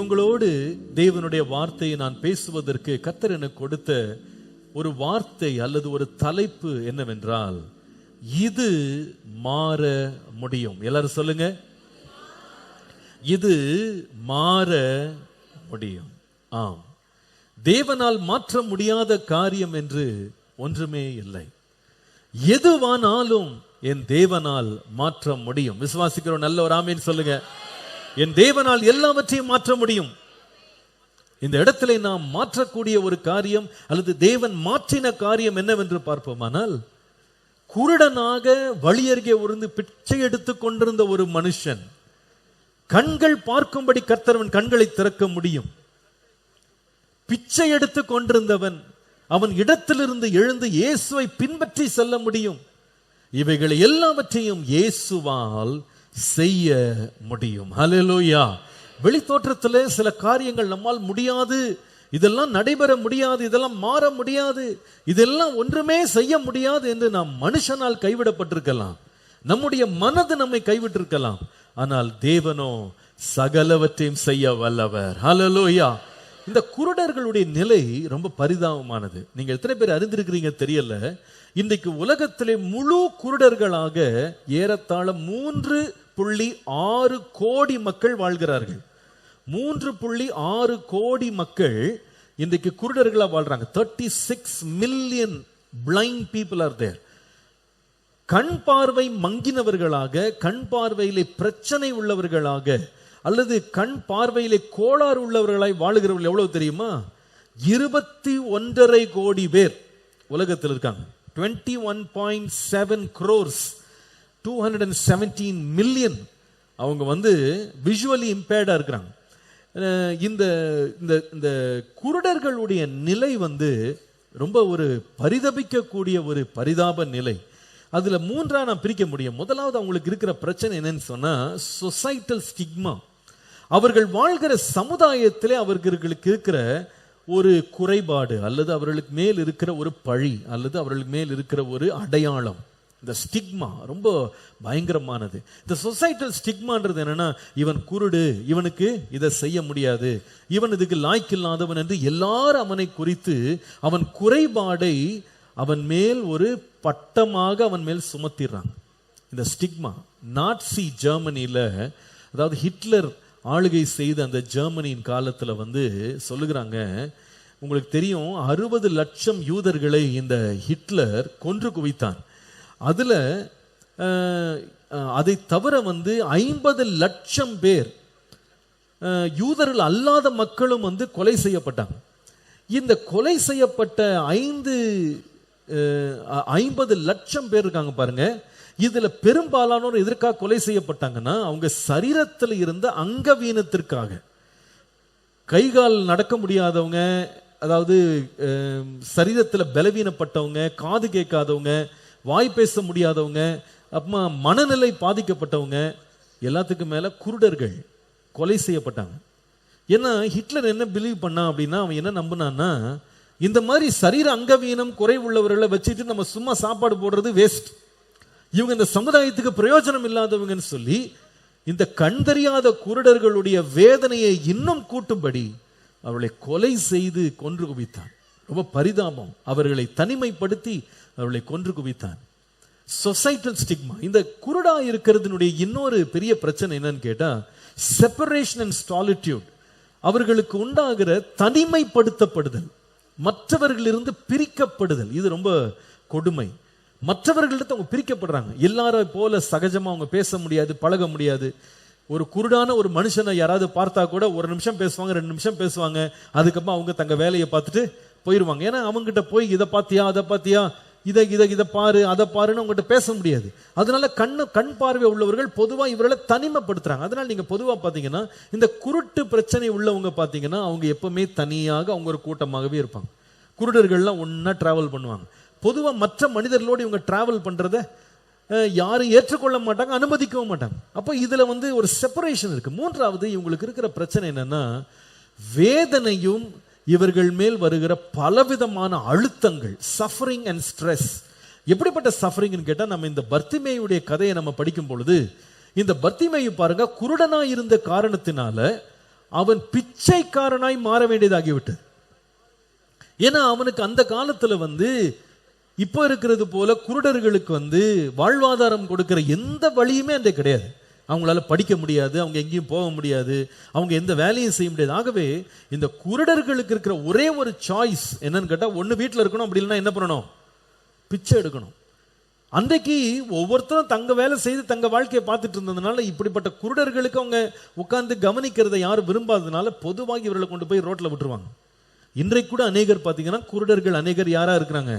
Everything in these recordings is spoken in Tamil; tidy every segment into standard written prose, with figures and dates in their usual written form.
இன்றைக்கு உங்களோடு தேவனுடைய வார்த்தையை நான் பேசுவதற்கு கர்த்தர் எனக்கு கொடுத்த ஒரு வார்த்தை அல்லது ஒரு தலைப்பு என்னவென்றால், இது மாற முடியும். எல்லாரும் சொல்லுங்க, இது மாற முடியும். ஆம், தேவனால் மாற்ற முடியாத காரியம் என்று ஒன்றுமே இல்லை. எதுவானாலும் என் தேவனால் மாற்ற முடியும். விசுவாசிக்கிறோம்? நல்ல ஒரு ஆமீன் சொல்லுங்க. என் தேவனால் எல்லாவற்றையும் மாற்ற முடியும். இந்த இடத்துல நாம் மாற்றக்கூடிய ஒரு காரியம் அல்லது தேவன் மாற்றின காரியம் என்னவென்று பார்ப்போமானால், குருடனாக வழியருகே உருந்து பிச்சை எடுத்துக் கொண்டிருந்த ஒரு மனுஷன் கண்கள் பார்க்கும்படி கர்த்தர் கண்களை திறக்க முடியும். பிச்சை எடுத்துக் கொண்டிருந்தவன் அவன் இடத்திலிருந்து எழுந்து இயேசுவை பின்பற்றி செல்ல முடியும். இவைகளை எல்லாவற்றையும் இயேசுவால் செய்ய முடியும். ஹல்லேலூயா. வெளித்தோற்றத்தில் சில காரியங்கள் நம்மால் முடியாது, இதெல்லாம் நடைபெற முடியாது, இதெல்லாம் மாற முடியாது, இதெல்லாம் ஒன்றுமே செய்ய முடியாது என்று நாம் மனுஷனால் கைவிடப்பட்டிருக்கலாம், நம்முடைய மனது நம்மை கைவிட்டிருக்கலாம். ஆனால் தேவனோ சகலவற்றையும் செய்ய வல்லவர். ஹல்லேலூயா. இந்த குருடர்களுடைய நிலை ரொம்ப பரிதாபமானது. நீங்க எத்தனை பேர் அறிந்திருக்கிறீங்க தெரியல. இன்றைக்கு உலகத்திலே முழு குருடர்களாக ஏறத்தாழ 3.6 கோடி மக்கள் வாழ்கிறார்கள். 3.6 கோடி மக்கள் இன்றைக்கு குருடர்களா வாழ்றாங்க. 36 million blind people are there. கண் பார்வை மங்கினவர்களாக, கண் பார்வையிலே பிரச்சனை உள்ளவர்களாக அல்லது கண் பார்வையிலே கோளாறு உள்ளவர்களாய் வாழுகிறவர்கள் எவ்வளவு தெரியுமா? 21.5 கோடி பேர் உலகத்தில் இருக்காங்க. 21.7 crores, 217 million அவங்க விஷுவலி இம்பேர்டா இருக்கிறாங்க. இந்த குருடர்களுடைய நிலை ரொம்ப ஒரு பரிதபிக்கக்கூடிய ஒரு பரிதாப நிலை. அதுல 3 நான் பிரிக்க முடியும். முதலாவது, அவங்களுக்கு இருக்கிற பிரச்சனை என்னன்னு சொன்னா சொசைட்டல் ஸ்டிக்மா. அவர்கள் வாழ்கிற சமுதாயத்திலே அவர்களுக்கு இருக்கிற ஒரு குறைபாடு அல்லது அவர்களுக்கு மேல் இருக்கிற ஒரு பழி அல்லது அவர்களுக்கு மேல் இருக்கிற ஒரு அடையாளம். இந்த ஸ்டிக்மா ரொம்ப பயங்கரமானது. இந்த சொசைட்டல் ஸ்டிக்மான்றது என்னன்னா, இவன் குருடு, இவனுக்கு இதை செய்ய முடியாது, இவன் இதுக்கு லாய்க்கில்லாதவன் என்று எல்லாரும் அவனை குறித்து அவன் குறைபாடை அவன் மேல் ஒரு பட்டமாக அவன் மேல் சுமத்திடுறாங்க. இந்த ஸ்டிக்மா நாட்சி ஜெர்மனியில, அதாவது ஹிட்லர் ஆளுகை செய்த அந்த ஜெர்மனியின் காலத்துல சொல்லுகிறாங்க, உங்களுக்கு தெரியும் 60 லட்சம் யூதர்களை இந்த ஹிட்லர் கொன்று குவித்தான். அதுல அதை தவிர 50 லட்சம் பேர் யூதர்கள் அல்லாத மக்களும் கொலை செய்யப்பட்டாங்க. இந்த கொலை செய்யப்பட்ட 50 லட்சம் பேர் இருக்காங்க பாருங்க. இதுல பெரும்பாலானோர் எதற்காக கொலை செய்யப்பட்டாங்கன்னா, அவங்க சரீரத்தில் இருந்த அங்கவீனத்திற்காக. கைகால் நடக்க முடியாதவங்க, அதாவது சரீரத்தில் பலவீனப்பட்டவங்க, காது கேட்காதவங்க, வாய் பேச முடியாதவங்க, அப்புறமா மனநிலை பாதிக்கப்பட்டவங்க, எல்லாத்துக்கும் மேல குருடர்கள் கொலை செய்யப்பட்டாங்க. ஏன்னா ஹிட்லர் என்ன பிலீவ் பண்ணா அப்படின்னா, அவன் என்ன நம்பினான்னா, இந்த மாதிரி சரீர அங்கவீனம் குறைவுள்ளவர்களை வச்சுட்டு நம்ம சும்மா சாப்பாடு போடுறது வேஸ்ட், இவங்க இந்த சமுதாயத்துக்கு பிரயோஜனம் இல்லாதவங்கன்னு சொல்லி இந்த கண் தெரியாத குருடர்களுடைய வேதனையை இன்னும் கூட்டும்படி அவர்களை கொலை செய்து கொன்று குவித்தான். ரொம்ப பரிதாபம். அவர்களை தனிமைப்படுத்தி அவர்களை கொன்று குவித்தான். Societal stigma. இந்த குருடா இருக்கிறதுனுடைய இன்னொரு பெரிய பிரச்சனை என்னன்னு கேட்டா, செப்பரேஷன் அண்ட் சாலிட்யூட். அவர்களுக்கு உண்டாகிற தனிமைப்படுத்தப்படுதல், மற்றவர்களிலிருந்து பிரிக்கப்படுதல். இது ரொம்ப கொடுமை. மற்றவர்களிடத்து அவங்க பிரிக்கப்படுறாங்க. எல்லாரும் போல சகஜமா அவங்க பேச முடியாது, பழக முடியாது. ஒரு குருடான ஒரு மனுஷனை யாராவது பார்த்தா கூட 1 நிமிஷம் பேசுவாங்க, 2 நிமிஷம் பேசுவாங்க, அதுக்கப்புறம் அவங்க தங்க வேலையை பார்த்துட்டு போயிடுவாங்க. ஏன்னா அவங்ககிட்ட போய் இதை பார்த்தியா, அதை பார்த்தியா, இதை பாரு, அதை பாருன்னு அவங்ககிட்ட பேச முடியாது. அதனால கண் பார்வை உள்ளவர்கள் பொதுவா இவர்களை தனிமைப்படுத்துறாங்க. அதனால நீங்க பொதுவா பாத்தீங்கன்னா, இந்த குருட்டு பிரச்சனை உள்ளவங்க பாத்தீங்கன்னா, அவங்க எப்பவுமே தனியாக அவங்க ஒரு கூட்டமாகவே இருப்பாங்க. குருடர்கள்லாம் ஒன்னா டிராவல் பண்ணுவாங்க. பொதுவா மற்ற மனிதர்களோடு இவங்க டிராவல் பண்றத யாரும் ஏற்றுக்கொள்ள மாட்டாங்க, அனுமதிக்கவும் மாட்டாங்க. அப்ப இதுல ஒரு செப்பரேஷன் இருக்கு. 3வது, இவங்களுக்கு இருக்கிற பிரச்சனை என்னன்னா, வேதனையும் இவர்கள் மேல் வருகிற பலவிதமான அழுத்தங்கள், சஃபரிங் அண்ட் ஸ்ட்ரெஸ். எப்படிப்பட்ட சஃபரிங் கேட்டா, நம்ம இந்த பர்த்திமேயுடைய கதையை நம்ம படிக்கும் பொழுது, இந்த பர்த்திமேயு பாருங்க, குருடனா இருந்த காரணத்தினால அவன் பிச்சைக்காரனாய் மாற வேண்டியதாகிவிட்டது. ஏன்னா அவனுக்கு அந்த காலத்துல இப்போ இருக்கிறது போல குருடர்களுக்கு வாழ்வாதாரம் கொடுக்கிற எந்த வழியுமே அந்த கிடையாது. அவங்களால படிக்க முடியாது, அவங்க எங்கேயும் போக முடியாது, அவங்க எந்த வேலையும் செய்ய முடியாது. ஆகவே இந்த குருடர்களுக்கு இருக்கிற ஒரே ஒரு சாய்ஸ் என்னன்னு கேட்டா, ஒண்ணு வீட்டில் இருக்கணும், அப்படி இல்லைன்னா என்ன பண்ணணும், பிச்சை எடுக்கணும். அன்றைக்கு ஒவ்வொருத்தரும் தங்க வேலை செய்து தங்க வாழ்க்கையை பார்த்துட்டு இருந்ததுனால இப்படிப்பட்ட குருடர்களுக்கு அவங்க உட்கார்ந்து கவனிக்கிறதை யாரும் விரும்பாததுனால பொதுவாக இவர்களை கொண்டு போய் ரோட்ல விட்டுருவாங்க. இன்றைக்கு கூட அநேகர் பார்த்தீங்கன்னா குருடர்கள் அநேகர் யாரா இருக்கிறாங்க,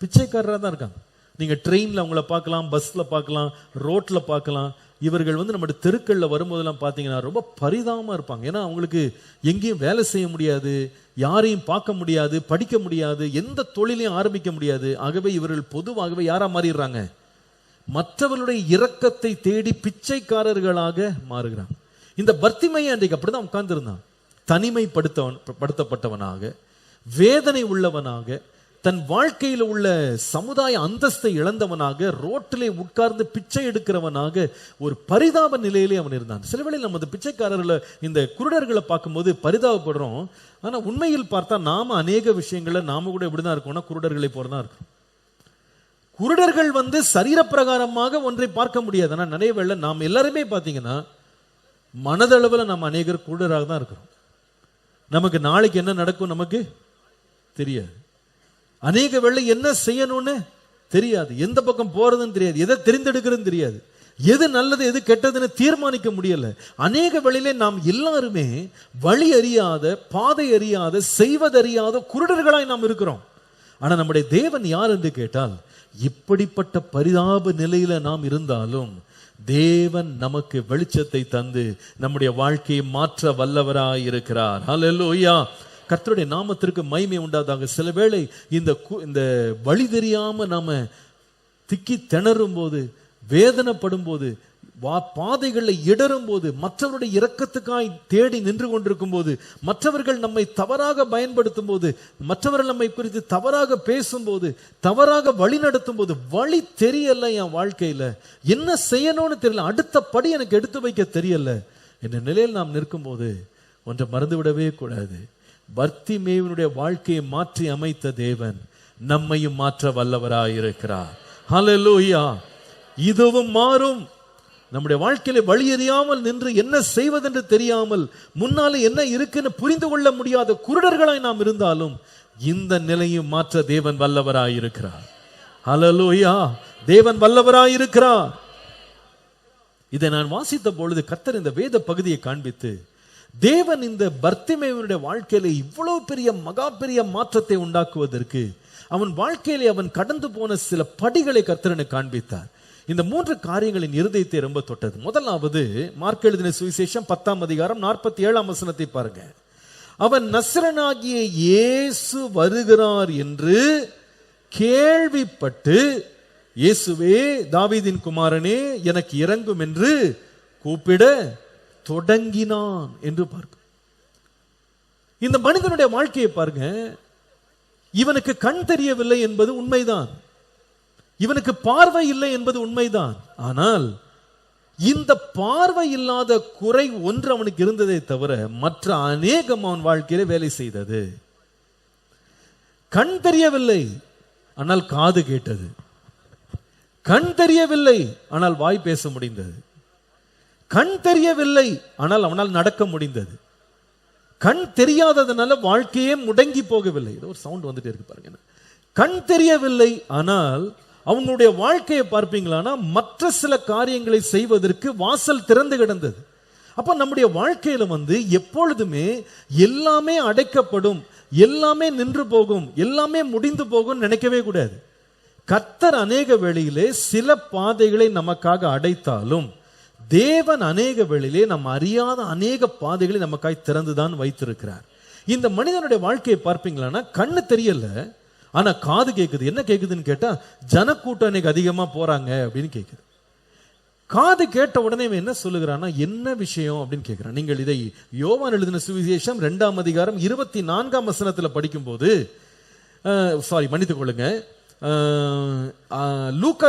பிச்சைக்காரராக தான் இருக்காங்க. நீங்க ட்ரெயின்ல அவங்கள பார்க்கலாம், பஸ்ல பார்க்கலாம், ரோட்ல பார்க்கலாம். இவர்கள் நம்முடைய தெருக்கள்ல வரும்போதெல்லாம் பார்த்தீங்கன்னா ரொம்ப பரிதாபமா இருப்பாங்க. ஏன்னா அவங்களுக்கு எங்கேயும் வேலை செய்ய முடியாது, யாரையும் பார்க்க முடியாது, படிக்க முடியாது, எந்த தொழிலையும் ஆரம்பிக்க முடியாது. ஆகவே இவர்கள் பொதுவாகவே யாரா மாறிடுறாங்க, மற்றவர்களுடைய இரக்கத்தை தேடி பிச்சைக்காரர்களாக மாறுகிறாங்க. இந்த பர்த்திமையை அன்றைக்கு அப்படிதான் உட்கார்ந்து இருந்தான். தனிமைப்படுத்தப்பட்டவனாக, வேதனை உள்ளவனாக, தன் வாழ்க்கையில் உள்ள சமுதாய அந்தஸ்தை இழந்தவனாக, ரோட்டிலே உட்கார்ந்து பிச்சை எடுக்கிறவனாக ஒரு பரிதாப நிலையிலே அவன் இருந்தான். சில வேளையில் நம்ம பிச்சைக்காரர்களை, இந்த குருடர்களை பார்க்கும்போது பரிதாபப்படுறோம். ஆனா உண்மையில் பார்த்தா நாம அநேக விஷயங்களை நாம கூட எப்படிதான் இருக்கோம்னா குருடர்களை போலதான் இருக்கும். குருடர்கள் சரீரப்பிரகாரமாக ஒன்றை பார்க்க முடியாது. ஆனா நிறைய வேளை நாம் எல்லாருமே பார்த்தீங்கன்னா மனதளவில் நாம் அநேகர் குருடராக தான் இருக்கிறோம். நமக்கு நாளைக்கு என்ன நடக்கும் நமக்கு தெரியாது. அநேக வேளை என்ன செய்யணும்னு தெரியாது, எந்த பக்கம் போறதுன்னு தெரியாது, எதை தெரிந்தெடுக்கிறதுன்னு தெரியாது, எது நல்லது எது கெட்டதுன்னு தீர்மானிக்க முடியல. அநேக வேளையிலே நாம் எல்லாருமே வழி அறியாத, பாதை அறியாத, செய்வதறியாத குருடர்களாய் நாம் இருக்கிறோம். ஆனா நம்முடைய தேவன் யார் என்று கேட்டால், இப்படிப்பட்ட பரிதாப நிலையில நாம் இருந்தாலும் தேவன் நமக்கு வெளிச்சத்தை தந்து நம்முடைய வாழ்க்கையை மாற்ற வல்லவராய் இருக்கிறார். ஹல்லேலூயா. கர்த்தருடைய நாமத்திற்கு மகிமை உண்டாதாக. சில வேளை இந்த வழி தெரியாம நாம திக்கி திணறும் போது, வேதனைப்படும் போது, பாதைகளில் இடரும் போது, மற்றவருடைய இரக்கத்துக்காய் தேடி நின்று கொண்டிருக்கும் போது, மற்றவர்கள் நம்மை தவறாக பயன்படுத்தும் போது, மற்றவர்கள் நம்மை குறித்து தவறாக பேசும்போது, தவறாக வழி நடத்தும் போது, வழி தெரியல, என் வாழ்க்கையில என்ன செய்யணும்னு தெரியல, அடுத்த படி எனக்கு எடுத்து வைக்க தெரியல என்ற நிலையில் நாம் நிற்கும் போது ஒன்றை மறந்து விடவே கூடாது. பர்த்திமேயுனுடைய வாழ்க்கையை மாற்றி அமைத்த தேவன் நம்மையும் மாற்ற வல்லவராயிருக்கிறார். ஹல்லேலூயா. இதுவும் மாறும். நம்முடைய வாழ்க்கையில வழி அறியாமல் நின்று என்ன செய்வதென்று தெரியாமல், முன்னாலே என்ன இருக்குன்னு புரிந்து கொள்ள முடியாத குருடர்களாய் நாம் இருந்தாலும் இந்த நிலையும் மாற்ற தேவன் வல்லவராயிருக்கிறார். ஹல்லேலூயா. தேவன் வல்லவராயிருக்கிறார். இதை நான் வாசித்த பொழுது கர்த்தர் இந்த வேத பகுதியை காண்பித்து, தேவன் இந்த பர்த்திமேயுனுடைய வாழ்க்கையில இவ்வளவு பெரிய மகா பெரிய மாற்றத்தை உண்டாக்குவதற்கு அவன் வாழ்க்கையிலே அவன் கடந்து போன சில படிகளை கர்த்தரனை காண்பித்தார். இந்த 3 காரியங்களின் இருதயத்தை ரொம்ப தொட்டது. முதலாவது, மார்க் எழுதின சுவிசேஷம் 10ஆம் அதிகாரம் 47ஆம் வசனத்தை பாருங்க. அவன் நசரனாகிய இயேசு வருகிறார் என்று கேள்விப்பட்டு, இயேசுவே தாவீதின் குமாரனே எனக்கு இரங்கும் என்று கூப்பிட தொடங்கினான் என்று பார்க்க. இந்த மனிதனுடைய வாழ்க்கையை பாருங்க. இவனுக்கு கண் தெரியவில்லை என்பது உண்மைதான், இவனுக்கு பார்வை இல்லை என்பது உண்மைதான். ஆனால் இந்த பார்வை இல்லாத குறை ஒன்று அவனுக்கு இருந்ததை தவிர மற்ற அநேகம் அவன் வாழ்க்கையில வேலை செய்தது. கண் தெரியவில்லை ஆனால் காது கேட்டது, கண் தெரியவில்லை ஆனால் வாய் பேச முடிந்தது, கண் தெரியவில்லை ஆனால் அவனால் நடக்க முடிந்தது, கண் தெரியாததுனால வாழ்க்கையே முடங்கி போகவில்லை. ஒரு சவுண்ட் வந்துட்டே இருக்கு பாருங்க. கண் தெரியவில்லை ஆனால் அவங்களுடைய வாழ்க்கையை பார்ப்பீங்களானா மற்ற சில காரியங்களை செய்வதற்கு வாசல் திறந்து கிடந்தது. அப்ப நம்முடைய வாழ்க்கையில எப்பொழுதுமே எல்லாமே அடைக்கப்படும், எல்லாமே நின்று போகும், எல்லாமே முடிந்து போகும் நினைக்கவே கூடாது. கர்த்தர் அநேக வேளையிலே சில பாதைகளை நமக்காக அடைத்தாலும் தேவன் அநேக வேளையிலே நம்ம அறியாத அநேக பாதைகளை நமக்காய் திறந்துதான் வைத்திருக்கிறார். இந்த மனிதனுடைய வாழ்க்கையை பார்ப்பீங்களானா கண்ணு தெரியல, ஆனா காது கேட்குது. என்ன கேட்குதுன்னு கேட்டா, ஜனக்கூட்டம் இன்னைக்கு அதிகமா போறாங்க அப்படின்னு கேட்குது. காது கேட்ட உடனே என்ன சொல்லுகிறான்னா, என்ன விஷயம் அப்படின்னு கேட்கிறான். நீங்கள் இதை யோவான் எழுதின சுவிசேஷம் 2ஆம் அதிகாரம் 24ஆம் வசனத்துல படிக்கும் போது, மன்னித்துக் கொள்ளுங்க, லூக்கா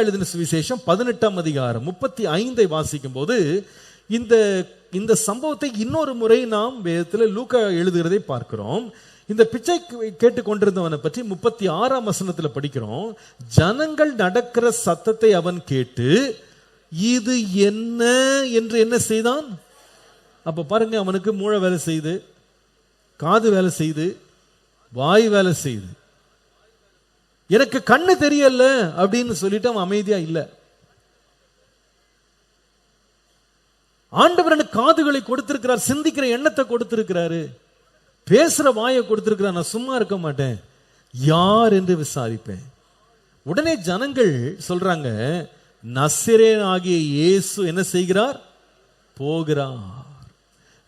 எழுதின சுவிசேஷம் 18ஆம் அதிகாரம் 35 வாசிக்கும் போது இந்த சம்பவத்தை இன்னொரு முறை நாம் வேதத்தில் லூக்கா எழுதுகிறதை பார்க்கிறோம். இந்த பிச்சை கேட்டுக் கொண்டிருந்தவனை பற்றி 36ஆம் வசனத்துல படிக்கிறோம். ஜனங்கள் நடக்கிற சத்தத்தை அவன் கேட்டு இது என்ன என்று என்ன செய்தான்? அப்ப பாருங்க, அவனுக்கு மூளை வேலை செய்து, காது வேலை செய்து, வாய் வேலை செய்து. எனக்கு கண்ணு தெரியல அப்படின்னு சொல்லிட்டு அவன் அமைதியா இல்ல. ஆண்டவர் எனக்கு காதுகளை கொடுத்திருக்கிறார், சிந்திக்கிற எண்ணத்தை கொடுத்திருக்கிறாரு, பேசுற வாயை கொடுத்திருக்கிறார். நான் சும்மா இருக்க மாட்டேன், யார் என்று விசாரிப்பேன். உடனே ஜனங்கள் சொல்றாங்க, நசரேன் ஆகிய இயேசு என்ன செய்கிறார்? போகிறார்.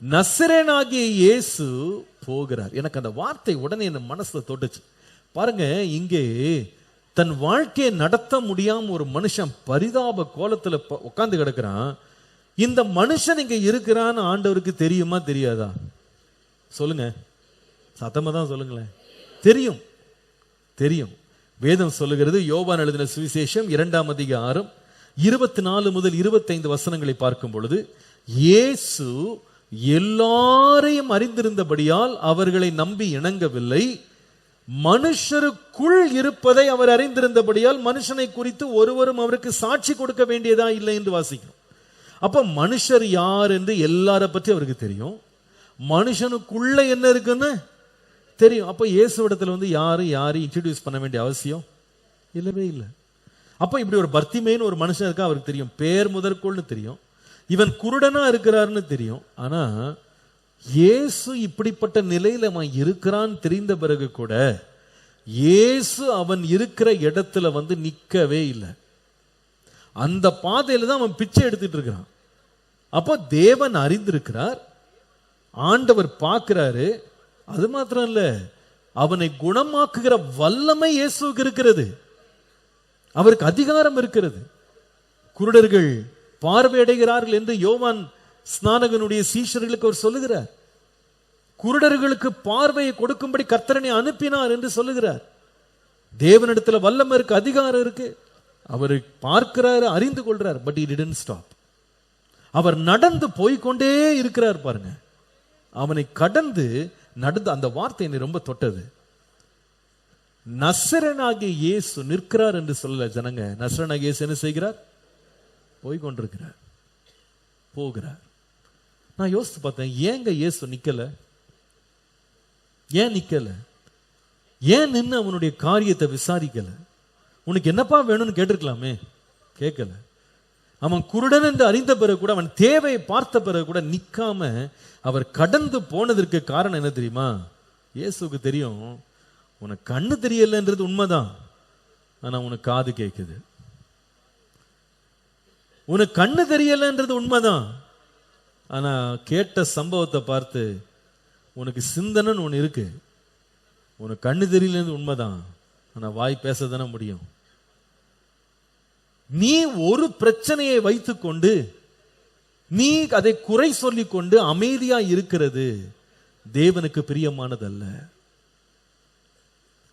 நசரேன் ஆகிய இயேசு போகிறார். எனக்கு அந்த வார்த்தை உடனே என் மனசுல தொட்டுச்சு. பாருங்க, இங்கே தன் வாழ்க்கையை நடத்த முடியாம ஒரு மனுஷன் பரிதாப கோலத்துல உட்கார்ந்து கிடக்கிறான். இந்த மனுஷன் இங்க இருக்கிறான்னு ஆண்டவருக்கு தெரியுமா தெரியாதா? சொல்லுங்க, சத்தமா தான் சொல்லுங்களேன். தெரியும், தெரியும். வேதம் சொல்லுகிறது, யோவான் எழுதின சுவிசேஷம் 2ஆம் அதிகாரம் 24 முதல் 25 வசனங்களை பார்க்கும் பொழுது, இயேசு எல்லாரையும் அறிந்திருந்தபடியால் அவர்களை நம்பி இணங்கவில்லை. மனுஷருக்குள் இருப்பதை அவர் அறிந்திருந்தபடியால் மனுஷனை குறித்து ஒருவரும் அவருக்கு சாட்சி கொடுக்க வேண்டியதா இல்லை என்று வாசிக்கிறோம். அப்ப மனுஷர் யார் என்று எல்லார பற்றி அவருக்கு தெரியும். மனுஷனுக்குள்ள என்ன இருக்குன்னு தெரியும். அப்ப இயேசுவிடத்துல யாரும் இன்ட்ரோடியூஸ் பண்ண வேண்டிய அவசியம் இல்லவே இல்லை. அப்ப இப்படி ஒரு பர்த்திமேன்னு ஒரு மனுஷன் இருக்கா, அவருக்கு தெரியும். பேர் முதற்கொள்னு தெரியும். இவன் குருடனா இருக்கிறார்னு தெரியும். ஆனா இயேசு இப்படிப்பட்ட நிலையில அவன் இருக்கிறான் தெரிந்த பிறகு கூட இயேசு அவன் இருக்கிற இடத்துல நிக்கவே இல்லை. அந்த பாதையில தான் அவன் பிச்சை எடுத்துட்டு இருக்கிறான். அப்போ தேவன் அறிந்திருக்கிறார், ஆண்டவர் பார்க்கிறாரு. அது மாத்திரம் இல்ல, அவனை குணமாக்குகிற வல்லமை இயேசுவுக்கு இருக்கிறது, அவருக்கு அதிகாரம் இருக்கிறது. குருடர்கள் பார்வையடைகிறார்கள் என்று யோவான் ஸ்நானகனுடைய சீஷர்களுக்கு அவர் சொல்லுகிறார். குருடர்களுக்கு பார்வையை கொடுக்கும்படி கர்த்தரனை அனுப்பினார் என்று சொல்லுகிறார். தேவனிடத்துல வல்லமை இருக்கு, அதிகாரம் இருக்கு. அவரை பார்க்கிறாரு, அறிந்து கொள்றார். But he didn't stop. அவர் நடந்து போய்கொண்டே இருக்கிறார். பாருங்க, அவனை கடந்து நடந்து, அந்த வார்த்தை என்னை ரொம்ப தொட்டது. நசரேனாகிய இயேசு நிற்கிறார் என்று சொல்லல ஜனங்க. நசரேனாகிய இயேசு என்ன செய்கிறார்? போய்கொண்டிருக்கிறார், போகிறார். நான் யோசித்து பார்த்தேன், ஏங்க இயேசு நிக்கல? ஏன் நிக்கல? ஏன் நின்று அவனுடைய காரியத்தை விசாரிக்கல? உனக்கு என்னப்பா வேணும்னு கேட்டிருக்கலாமே, கேட்கல. அவன் குருடன் என்று அறிந்த பிறகு கூட, அவன் தேவையை பார்த்த பிறகு கூட நிக்காம அவர் கடந்து போனதற்கு காரணம் என்ன தெரியுமா? இயேசுக்கு தெரியும், உனக்கு கண்ணு தெரியலன்றது உண்மைதான், ஆனா உனக்கு காது கேட்குது. உனக்கு கண்ணு தெரியலன்றது உண்மைதான், ஆனா கேட்ட சம்பவத்தை பார்த்து உனக்கு சிந்தனைன்னு ஒன்று இருக்கு. உனக்கு கண்ணு தெரியலன்னு உண்மைதான், ஆனா வாய் பேச தானே முடியும். நீ ஒரு பிரச்சனையை வைத்துக்கொண்டு நீ அதை குறை சொல்லிக் கொண்டு அமைதியா இருக்கிறது தேவனுக்கு பிரியமானதல்ல.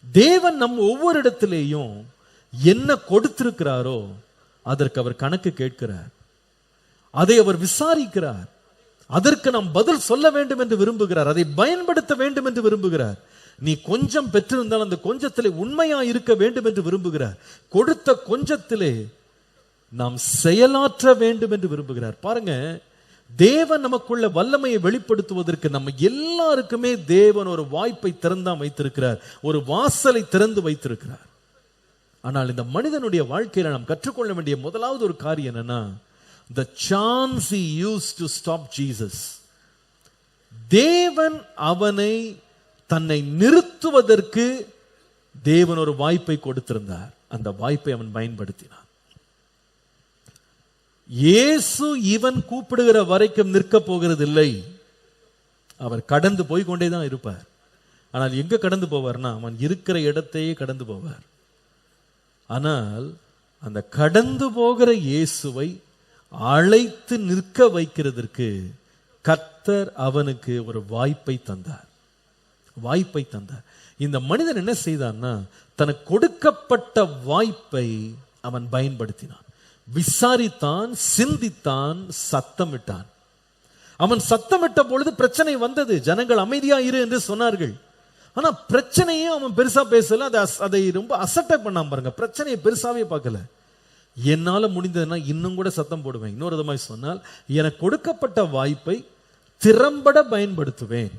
தேவன் நம் ஒவ்வொரு இடத்திலேயும் என்ன கொடுத்திருக்கிறாரோ அதற்கு அவர் கணக்கு கேட்கிறார், அதை அவர் விசாரிக்கிறார், அதற்கு நாம் பதில் சொல்ல வேண்டும் என்று விரும்புகிறார், அதை பயன்படுத்த வேண்டும் என்று விரும்புகிறார். நீ கொஞ்சம் பெற்றிருந்தால் அந்த கொஞ்சத்திலே உண்மையா இருக்க வேண்டும் என்று விரும்புகிறார். கொடுத்த கொஞ்சத்திலே நாம் செயலாற்ற வேண்டும் என்று விரும்புகிறார். பாருங்க, தேவன் நமக்குள்ள வல்லமையை வெளிப்படுத்துவதற்கு நம்ம எல்லாருக்குமே தேவன் ஒரு வாய்ப்பை திறந்தா வைத்திருக்கிறார், ஒரு வாசலை திறந்து வைத்திருக்கிறார். ஆனால் இந்த மனிதனுடைய வாழ்க்கையில நாம் கற்றுக்கொள்ள வேண்டிய முதலாவது ஒரு காரியம் என்னன்னா, the chance he used to stop Jesus. தேவன் அவனை தன்னை நிறுத்துவதற்கு தேவன் ஒரு வாய்ப்பை கொடுத்திருந்தார். அந்த வாய்ப்பை அவன் பயன்படுத்தினான். இயேசு இவன் கூப்பிடுகிற வரைக்கும் நிற்க போகிறது இல்லை, அவர் கடந்து போய்கொண்டேதான் இருப்பார். ஆனால் எங்க கடந்து போவார்னா, அவன் இருக்கிற இடத்தையே கடந்து போவார். ஆனால் அந்த கடந்து போகிற இயேசுவை அழைத்து நிற்க வைக்கிறதற்கு கர்த்தர் அவனுக்கு ஒரு வாய்ப்பை தந்தார், வாய்ப்பை தந்தார். இந்த மனிதன் என்ன செய்தான்னா, தனக்கு கொடுக்கப்பட்ட வாய்ப்பை அவன் பயன்படுத்தினான், விசாரித்தான், சிந்தித்தான், சத்தமிட்டான். அவன் சத்தமிட்ட பொழுது பிரச்சனை வந்தது. ஜனங்கள் அமைதியா இரு என்று சொன்னார்கள். ஆனா பிரச்சனையே அவன் பெருசா பேசல, அதை ரொம்ப அசட்டை பண்ணாம பாருங்க, பிரச்சனையை பெருசாவே பார்க்கல. என்னால முடிந்ததுன்னா இன்னும் கூட சத்தம் போடுவேன். இன்னொரு விதமாய் சொன்னால், எனக்கு கொடுக்கப்பட்ட வாய்ப்பை திறம்பட பயன்படுத்துவேன்.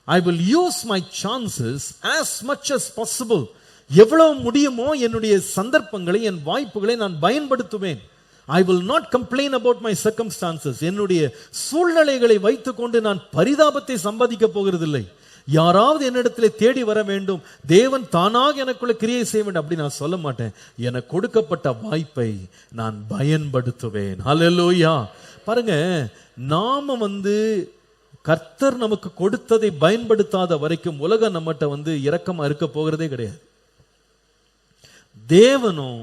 I will use my chances as much as possible. எவ்வளவு முடியுமோ என்னுடைய சந்தர்ப்பங்களை, என் வாய்ப்புகளை நான் பயன்படுத்துவேன். I will not complain about my circumstances. என்னுடைய சூழ்நிலைகளை வைத்துக்கொண்டு நான் பரிதாபத்தை சம்பாதிக்க போகிறதில்லை. யாராவது என்னிடத்தில் தேடி வர வேண்டும், தேவன் தானாக எனக்குள்ள கிரியை செய்ய வேண்டும் அப்படி நான் சொல்ல மாட்டேன். எனக்கு கொடுக்கப்பட்ட வாய்ப்பை நான் பயன்படுத்துவேன். ஹல்லேலூயா. பாருங்க, நாம கர்த்தர் நமக்கு கொடுத்ததை பயன்படுத்தாத வரைக்கும் உலகம் நம்மகிட்ட இரக்கமா இருக்க போகிறதே கிடையாது. தேவனும்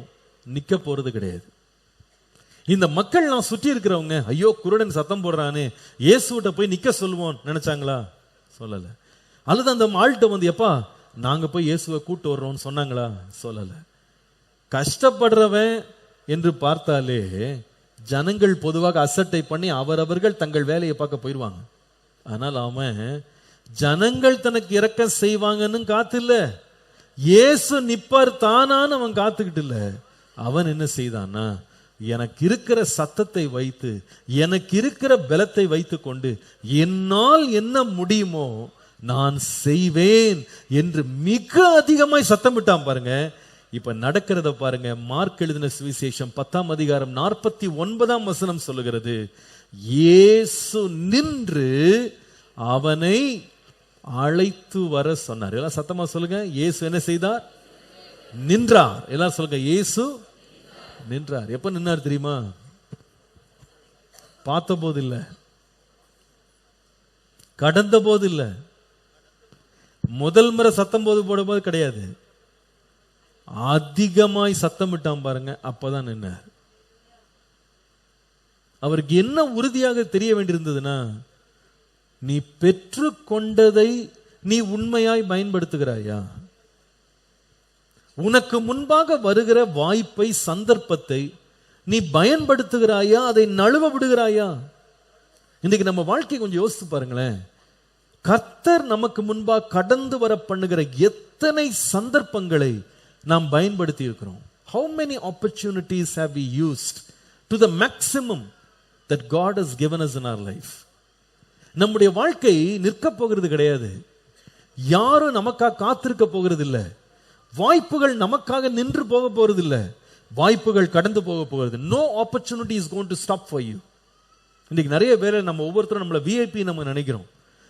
நிக்க போறது கிடையாது. இந்த மக்கள் நான் சுற்றி இருக்கிறவங்க, ஐயோ குருடன் சத்தம் போடுறானே, இயேசுகிட்ட போய் நிக்க சொல்லுவோம் நினைச்சாங்களா? சொல்லல. அல்லது அந்த ஆள்கிட்ட எப்பா நாங்க போய் இயேசுவை கூட்டு வர்றோம்னு சொன்னாங்களா? சொல்லல. கஷ்டப்படுறவன் என்று பார்த்தாலே ஜனங்கள் பொதுவாக அசட்டை பண்ணி அவரவர்கள் தங்கள் வேலையை பார்க்க போயிடுவாங்க. ஆனால் அவன் ஜனங்கள் தனக்கு இரக்கம் செய்வாங்கன்னு காத்தில்ல, இயேசு நிப்பார் தானான்னு அவன் காத்துக்கிட்டு இல்ல. அவன் என்ன செய்தான்னா, எனக்கு இருக்கிற சத்தத்தை வைத்து, எனக்கு இருக்கிற பலத்தை வைத்து கொண்டு என்னால் என்ன முடியுமோ நான் செய்வேன் என்று மிக அதிகமாய் சத்தமிட்டான். பாருங்க, இப்ப நடக்கிறத பாருங்க. மார்க் எழுதின சுவிசேஷம் 10ஆம் அதிகாரம் 49ஆம் வசனம் சொல்லுகிறது, இயேசு நின்று அவனை அழைத்து வர சொன்னார். எல்லாம் சத்தமா சொல்லுங்க, இயேசு என்ன செய்தார்? நின்றார். எல்லாம் சொல்லுங்க, இயேசு நின்றார். எப்ப நின்றார் தெரியுமா? பார்த்த போது இல்ல, கடந்த போது இல்ல, முதல் முறை சத்தம் போடும்போது கிடையாது. அதிகமாய் சத்தமிட்டான் பாருங்க, அப்பதான் நின்றார். அவருக்கு என்ன உறுதியாக தெரிய வேண்டியிருந்ததுன்னா, நீ பெற்று கொண்டதை நீ உண்மையாய் பயன்படுத்துகிறாயா? உனக்கு முன்பாக வருகிற வாய்ப்பை, சந்தர்ப்பத்தை நீ பயன்படுத்துகிறாயா? அதை நழுவ விடுகிறாயா? இன்னைக்கு நம்ம வாழ்க்கை கொஞ்சம் யோசித்து பாருங்களேன். கர்த்தர் நமக்கு முன்பாக கடந்து வர பண்ணுகிற எத்தனை சந்தர்ப்பங்களை நாம் பயன்படுத்தி இருக்கிறோம். How many opportunities have we used to the maximum that God has given us in our life? நம்முடைய வாழ்க்கை நிற்க போகிறது கிடையாது. யாரும் நமக்காக காத்திருக்க போகிறது இல்லை. வாய்ப்புகள் நமக்காக நின்று போக போறது இல்லை. வாய்ப்புகள் கடந்து போக போகிறது. No opportunity is going to stop for you. இன்னைக்கு நிறைய பேரை நம்ம ஒவ்வொருத்தரும் நம்மள விஐபி நம்ம நினைக்கிறோம்.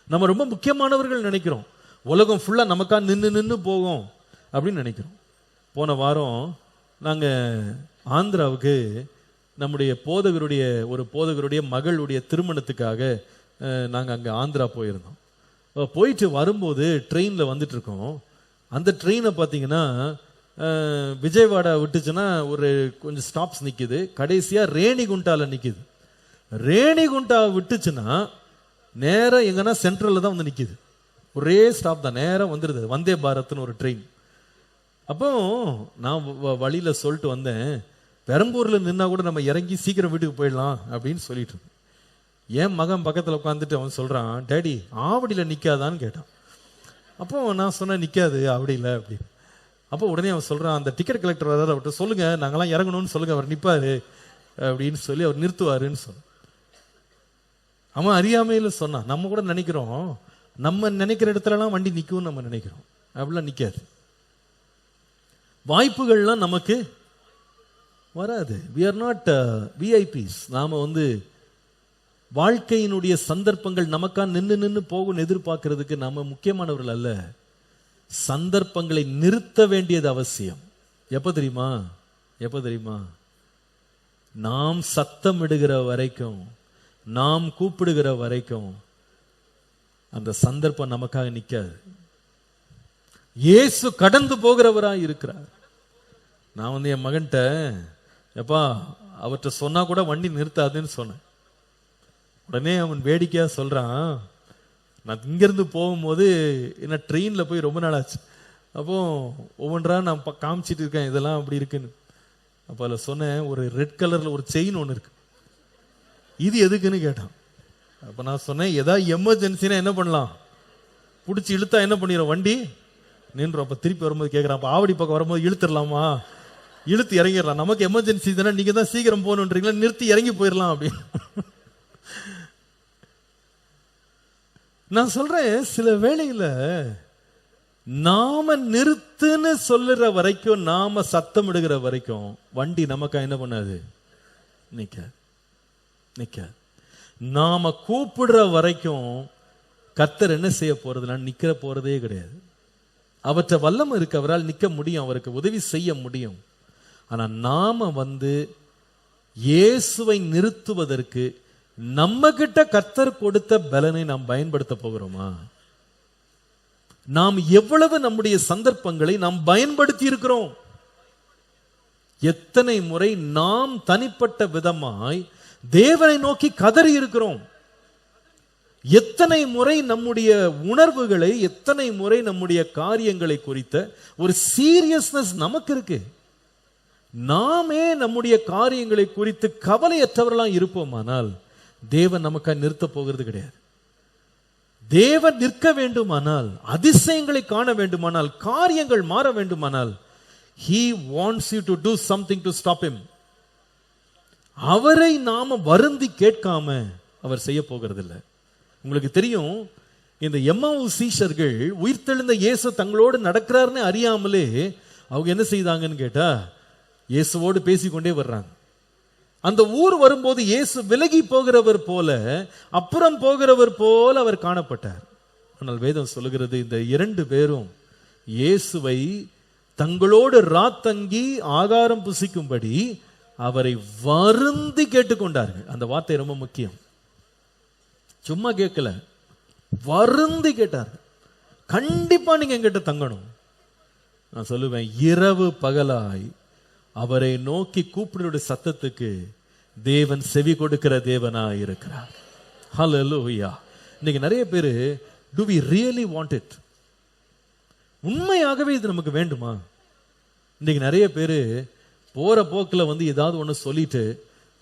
நம்ம ரொம்ப முக்கியமானவர்கள் நினைக்கிறோம். உலகம் ஃபுல்லா நமக்கா நின்று போகும் அப்படின்னு நினைக்கிறோம். போன வாரம் நாங்க ஆந்திராவுக்கு நம்முடைய போதகருடைய மகளுடைய திருமணத்துக்காக நாங்க அங்க ஆந்திரா போயிருந்தோம். போயிட்டு வரும்போது ட்ரெயின்ல வந்துட்டு இருக்கோம். அந்த ட்ரெயினை பார்த்தீங்கன்னா விஜயவாடா விட்டுச்சுன்னா ஒரு கொஞ்சம் ஸ்டாப்ஸ் நிக்குது. கடைசியா ரேணிகுண்டால நிக்குது. ரேணிகுண்டா விட்டுச்சுன்னா நேரம் எங்கன்னா சென்ட்ரல்ல தான் வந்து நிக்குது. ஒரே ஸ்டாப் தான், நேரம் வந்துடுது. வந்தே பாரத்னு ஒரு ட்ரெயின். அப்போ நான் வழியில சொல்லிட்டு வந்தேன், பெரம்பூர்ல நின்னா கூட நம்ம இறங்கி சீக்கிரம் வீட்டுக்கு போயிடலாம் அப்படின்னு சொல்லிட்டு. என் மகன் பக்கத்துல உட்காந்துட்டு அவன் சொல்றான், டேடி ஆவடியில நிக்காதான்னு கேட்டான். அப்போ நான் சொன்னேன், நிக்காது ஆவடியில அப்படி. அப்போ உடனே அவன் சொல்றான், அந்த டிக்கெட் கலெக்டர் வராது, அவர்கிட்ட சொல்லுங்க நாங்கெல்லாம் இறங்கணும்னு சொல்லுங்க, அவர் நிப்பாரு அப்படின்னு சொல்லி அவர் நிறுத்துவாருன்னு சொன்ன. அவன் அறியாமையில சொன்னான். நம்ம கூட நினைக்கிறோம், நம்ம நினைக்கிற இடத்துலலாம் வண்டி நிற்கும் நம்ம நினைக்கிறோம். அப்படிலாம் நிற்காது. வாய்ப்புகள்லாம் நமக்கு வராது. we are not VIPs. நாம வாழ்க்கையினுடைய சந்தர்ப்பங்கள் நமக்கா நின்று போகும் எதிர்பார்க்கறதுக்கு நாம முக்கியமானவர்கள் அல்ல. சந்தர்ப்பங்களை நிறுத்த வேண்டியது அவசியம். எப்ப தெரியுமா? நாம் சத்தம் இடுகிற வரைக்கும், நாம் கூப்பிடுகிற வரைக்கும் அந்த சந்தர்ப்பம் நமக்காக நிக்காது. இயேசு கடந்து போகிறவராய் இருக்கிறார். நான் என் மகன்கிட்ட, எப்பா அவர்கிட்ட சொன்னா கூட வண்டி நிறுத்தாதுன்னு சொன்னேன். உடனே அவன் வேடிக்கையா சொல்றான், நான் இங்கிருந்து போகும்போது என்ன ட்ரெயின்ல போய் ரொம்ப நாள் ஆச்சு. அப்போ ஒவ்வொன்றா நான் காமிச்சிட்டு இருக்கேன், இதெல்லாம் அப்படி இருக்குன்னு. அப்ப அதில் சொன்னேன், ஒரு ரெட் கலர்ல ஒரு செயின் ஒன்று இருக்கு, இது எதுக்குன்னு கேட்டான். அப்ப நான் சொன்னேன், ஏதாவது எமர்ஜென்சினா என்ன பண்ணலாம், பிடிச்சி இழுத்தா என்ன பண்ணிடும், வண்டி நின்று. அப்ப திருப்பி வரும்போது கேட்கறான், அப்ப ஆவடி பக்கம் வரும்போது இழுத்துடலாமா, இழுத்து இறங்கிடலாம், நமக்கு எமர்ஜென்சி தானே, நீங்க தான் சீக்கிரம் போகணுன்றீங்களா, நிறுத்தி இறங்கி போயிடலாம் அப்படின்னு. நான் சொல்றேன், சில வேளையில நாம நிறுத்துன்னு சொல்லுற வரைக்கும், நாம சத்தம் இடுகிற வரைக்கும் வண்டி நமக்கா என்ன பண்ணாது, நிக்க. நாம கூப்பிடுற வரைக்கும் கர்த்தர் என்ன செய்ய போறதுனா நிக்கிற போறதே கிடையாது. அவற்றை வல்லமை இருக்கு, அவரால் நிக்க முடியும், அவருக்கு உதவி செய்ய முடியும். ஆனா நாம இயேசுவை நிறுத்துவதற்கு நம்ம கிட்ட கர்த்தர் கொடுத்த பலனை நாம் பயன்படுத்த போகிறோமா? நாம் எவ்வளவு நம்முடைய சந்தர்ப்பங்களை நாம் பயன்படுத்தி இருக்கிறோம்? எத்தனை முறை நாம் தனிப்பட்ட விதமாய் தேவனை நோக்கி கதறி இருக்கிறோம்? எத்தனை முறை நம்முடைய உணர்வுகளை, எத்தனை முறை நம்முடைய காரியங்களை குறித்த ஒரு சீரியஸ்னஸ் நமக்கு இருக்கு. நாமே நம்முடைய காரியங்களை குறித்து கவலையற்றவர்களாம் இருப்போமானால் தேவன் நமக்காக நிறுத்த போகிறது கிடையாது. தேவன் நிற்க வேண்டுமானால், அதிசயங்களை காண வேண்டுமானால், காரியங்கள் மாற வேண்டுமானால், he wants you to do something to stop him. அவரை நாம வருந்தி கேட்காம அவர் செய்ய போகிறது இல்லை. உங்களுக்கு தெரியும், இந்த எம்மாவு சீஷர்கள் உயிர்த்தெழுந்த இயேசு தங்களோடு நடக்கிறாருன்னு அறியாமலே அவங்க என்ன செய்தாங்கன்னு கேட்டா, இயேசுவோடு பேசிக்கொண்டே வர்றாங்க. அந்த ஊர் வரும்போது இயேசு விலகி போகிறவர் போல, அப்புறம் போகிறவர் போல அவர் காணப்பட்டார். ஆனால் வேதம் சொல்லுகிறது, இந்த இரண்டு பேரும் இயேசுவை தங்களோடு ராத்தங்கி ஆகாரம் புசிக்கும்படி அவரை வருந்தி கேட்டுக்கொண்டார்கள். அந்த வார்த்தை ரொம்ப முக்கியம். சும்மா கேட்கல, வருந்தி கேட்டார்கள். கண்டிப்பா நீங்க என்கிட்ட தங்கணும். நான் சொல்லுவேன், இரவு பகலாய் அவரை நோக்கி கூப்பிடுற சத்தத்துக்கு தேவன் செவி கொடுக்கிற தேவனா இருக்கிறார். ஹல்லேலூயா. இன்னைக்கு நிறைய பேரு, do we really want it? உண்மையாகவே இது நமக்கு வேண்டுமா? இன்னைக்கு நிறைய பேரு போற போக்குல ஏதாவது ஒண்ணு சொல்லிட்டு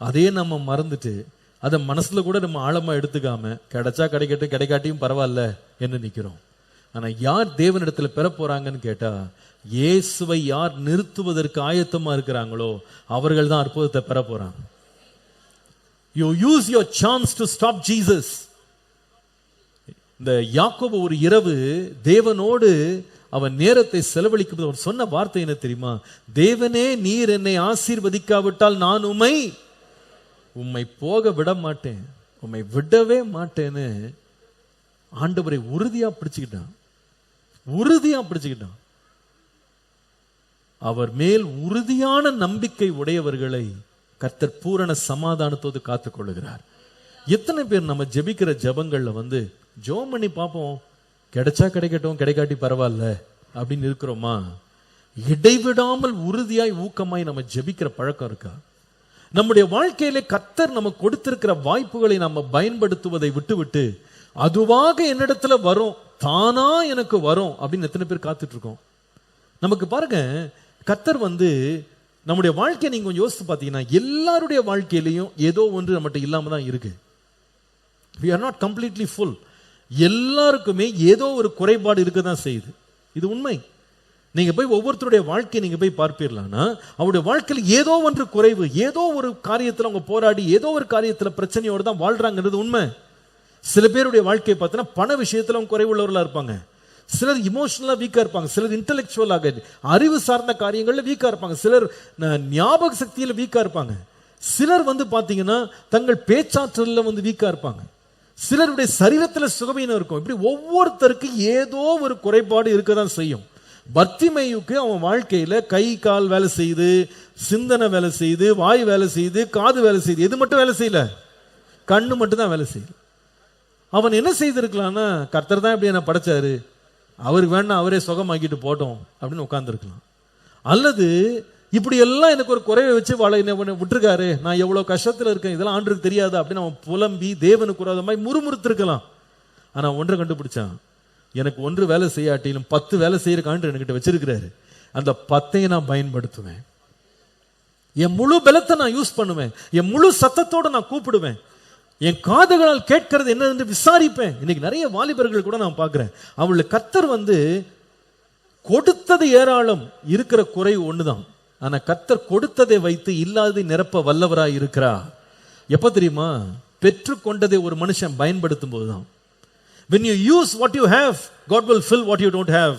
அதே நம்ம மறந்துட்டு அதை மனசுல கூட நம்ம ஆழமா எடுத்துக்காம, கிடைச்சா கிடைக்கட்டும், கிடைக்காட்டியும் பரவாயில்ல என்ன நிக்கிறோம். ஆனா யார் தேவனிடத்துல பெற போறாங்கன்னு கேட்டா, இயேசுவை யார் நிறுத்துவதற்கு ஆயத்தமா இருக்கிறாங்களோ அவர்கள் தான் அற்புதத்தை பெற போறாங்க. You use your chance to stop Jesus. இந்த யாக்கோபு ஒரு இரவு தேவனோடு அவன் நேரத்தை செலவழிக்கும் போது அவர் சொன்ன வார்த்தை என்ன தெரியுமா? தேவனே, நீர் என்னை ஆசீர்வதிக்காவிட்டால் நான் உம்மை போக விட மாட்டேன், உம்மை விடவே மாட்டேன்னு ஆண்டவரை உறுதியா பிடிச்சுக்கிட்டான். அவர் மேல் உறுதியான நம்பிக்கை உடையவர்களை கர்த்தர் பூரண சமாதானத்தோடு காத்துக் கொள்ளுகிறார். எத்தனை பேர் நம்ம ஜெபிக்கிற ஜெபங்கள்ல ஜெபம் பண்ணி பார்ப்போம், கிடைச்சா கிடைக்கட்டும், கிடைக்காட்டி பரவாயில்ல அப்படின்னு இருக்கிறோமா? இடைவிடாமல் உறுதியாய் ஊக்கமாய் நம்ம ஜெபிக்கிற பழக்கம் இருக்கா? நம்முடைய வாழ்க்கையிலே கர்த்தர் நமக்கு கொடுத்திருக்கிற வாய்ப்புகளை நம்ம பயன்படுத்துவதை விட்டு அதுவாக என்னிடத்துல வரும், தானா எனக்கு வரும் அப்படின்னு எத்தனை பேர் காத்துட்டு இருக்கோம்? நமக்கு பாருங்க, கர்த்தர் நம்முடைய வாழ்க்கையை நீங்க கொஞ்சம் யோசித்து பார்த்தீங்கன்னா, எல்லாருடைய வாழ்க்கையிலையும் ஏதோ ஒன்று நம்மகிட்ட இல்லாம தான் இருக்கு. we are not completely full. எல்லாருக்குமே ஏதோ ஒரு குறைபாடு இருக்க தான் செய்யுது. இது உண்மை. நீங்க போய் ஒவ்வொருத்தருடைய வாழ்க்கையை நீங்க போய் பார்ப்பீர்களானா, அவருடைய வாழ்க்கையில் ஏதோ ஒன்று குறைவு, ஏதோ ஒரு காரியத்தில் அவங்க போராடி ஏதோ ஒரு காரியத்தில் பிரச்சனையோடு தான் வாழ்றாங்கிறது உண்மை. சில பேருடைய வாழ்க்கையை பார்த்தீங்கன்னா பண விஷயத்துல அவங்க குறைவுள்ளவர்களா இருப்பாங்க, சிலர் இமோஷனலா வீக்கா இருப்பாங்க, சிலர் இன்டெலெக்சுவலாக அறிவு சார்ந்த காரியங்கள்ல வீக்கா இருப்பாங்க, சிலர் ஞாபக சக்தியில வீக்கா இருப்பாங்க, சிலர் பாத்தீங்கன்னா தங்கள் பேச்சாற்றல்ல வீக்கா இருப்பாங்க, சிலருடைய சரீரத்துல சுகவீனம் இருக்கும். இப்படி ஒவ்வொருத்தருக்கு ஏதோ ஒரு குறைபாடு இருக்கதான் செய்யும். பர்த்திமேயுக்கு அவன் வாழ்க்கையில கை கால் வேலை செய்யுது, சிந்தனை வேலை செய்யுது, வாய் வேலை செய்யுது, காது வேலை செய்யுது. எது மட்டும் வேலை செய்யல? கண்ணு மட்டும் தான் வேலை செய்யுது. அவன் என்ன செய்திருக்கலாம்னா, கர்த்தர் தான் இப்படி என்ன படைச்சாரு, அவருக்கு வேணா அவரே சுகமாக்கிட்டு போட்டோம் அப்படின்னு உட்கார்ந்துருக்கலாம். அல்லது இப்படி எல்லாம் எனக்கு ஒரு குறைவை வச்சு விட்டுருக்காரு, நான் எவ்வளவு கஷ்டத்துல இருக்கேன், இதெல்லாம் ஆண்டுக்கு தெரியாது அப்படின்னு அவன் புலம்பி தேவனுக்கு விரோதமாய் முறுமுறுத்திருக்கலாம். ஆனா ஒன்றை கண்டுபிடிச்சான், எனக்கு ஒன்று வேலை செய்யாட்டிலும் 10 வேலை செய்யற ஆண்டு என்கிட்ட வச்சிருக்கிறாரு, அந்த 10ஐயும் நான் பயன்படுத்துவேன், என் முழு பலத்தை நான் யூஸ் பண்ணுவேன், என் முழு சத்தத்தோட நான் கூப்பிடுவேன், என் காதுகளால் கேட்கிறது என்ன என்று விசாரிப்பேன். இன்னைக்கு நிறைய வாலிபர்கள் கூட நான் பார்க்கிறேன், அவளுக்கு கர்த்தர் கொடுத்தது ஏராளம், இருக்கிற குறை ஒண்ணுதான். ஆனா கர்த்தர் கொடுத்ததை வைத்து இல்லாததை நிரப்ப வல்லவராய் இருக்கிறார். எப்ப தெரியுமா? பெற்றுக்கொண்டதை ஒரு மனுஷன் பயன்படுத்தும் போதுதான். When you use what you have, God will fill what you don't have.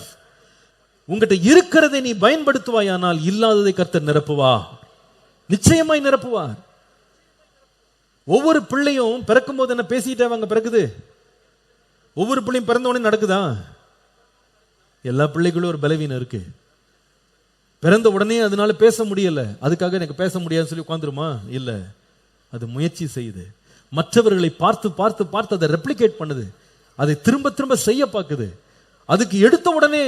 உங்ககிட்ட இருக்கிறதை நீ பயன்படுத்துவாயானால் இல்லாததை கர்த்தர் நிரப்புவா, நிச்சயமாய் நிரப்புவார். ஒவ்வொரு பிள்ளையும் பிறக்கும் போது என்ன பேசிட்டே வாங்க பிறக்குது? ஒவ்வொரு பிள்ளையும் பிறந்த உடனே நடக்குதா? எல்லா பிள்ளைகளும் ஒரு பலவீனம் இருக்கு. பிறந்த உடனே அதனால பேச முடியல, அதுக்காக எனக்கு பேச முடியாதுன்னு சொல்லி உட்காந்துருமா? இல்ல, அது முயற்சி செய்யுது. மற்றவர்களை பார்த்து பார்த்து பார்த்து அதை ரெப்ளிகேட் பண்ணுது, அதை திரும்ப திரும்ப செய்ய பார்க்குது. அதுக்கு எடுத்த உடனே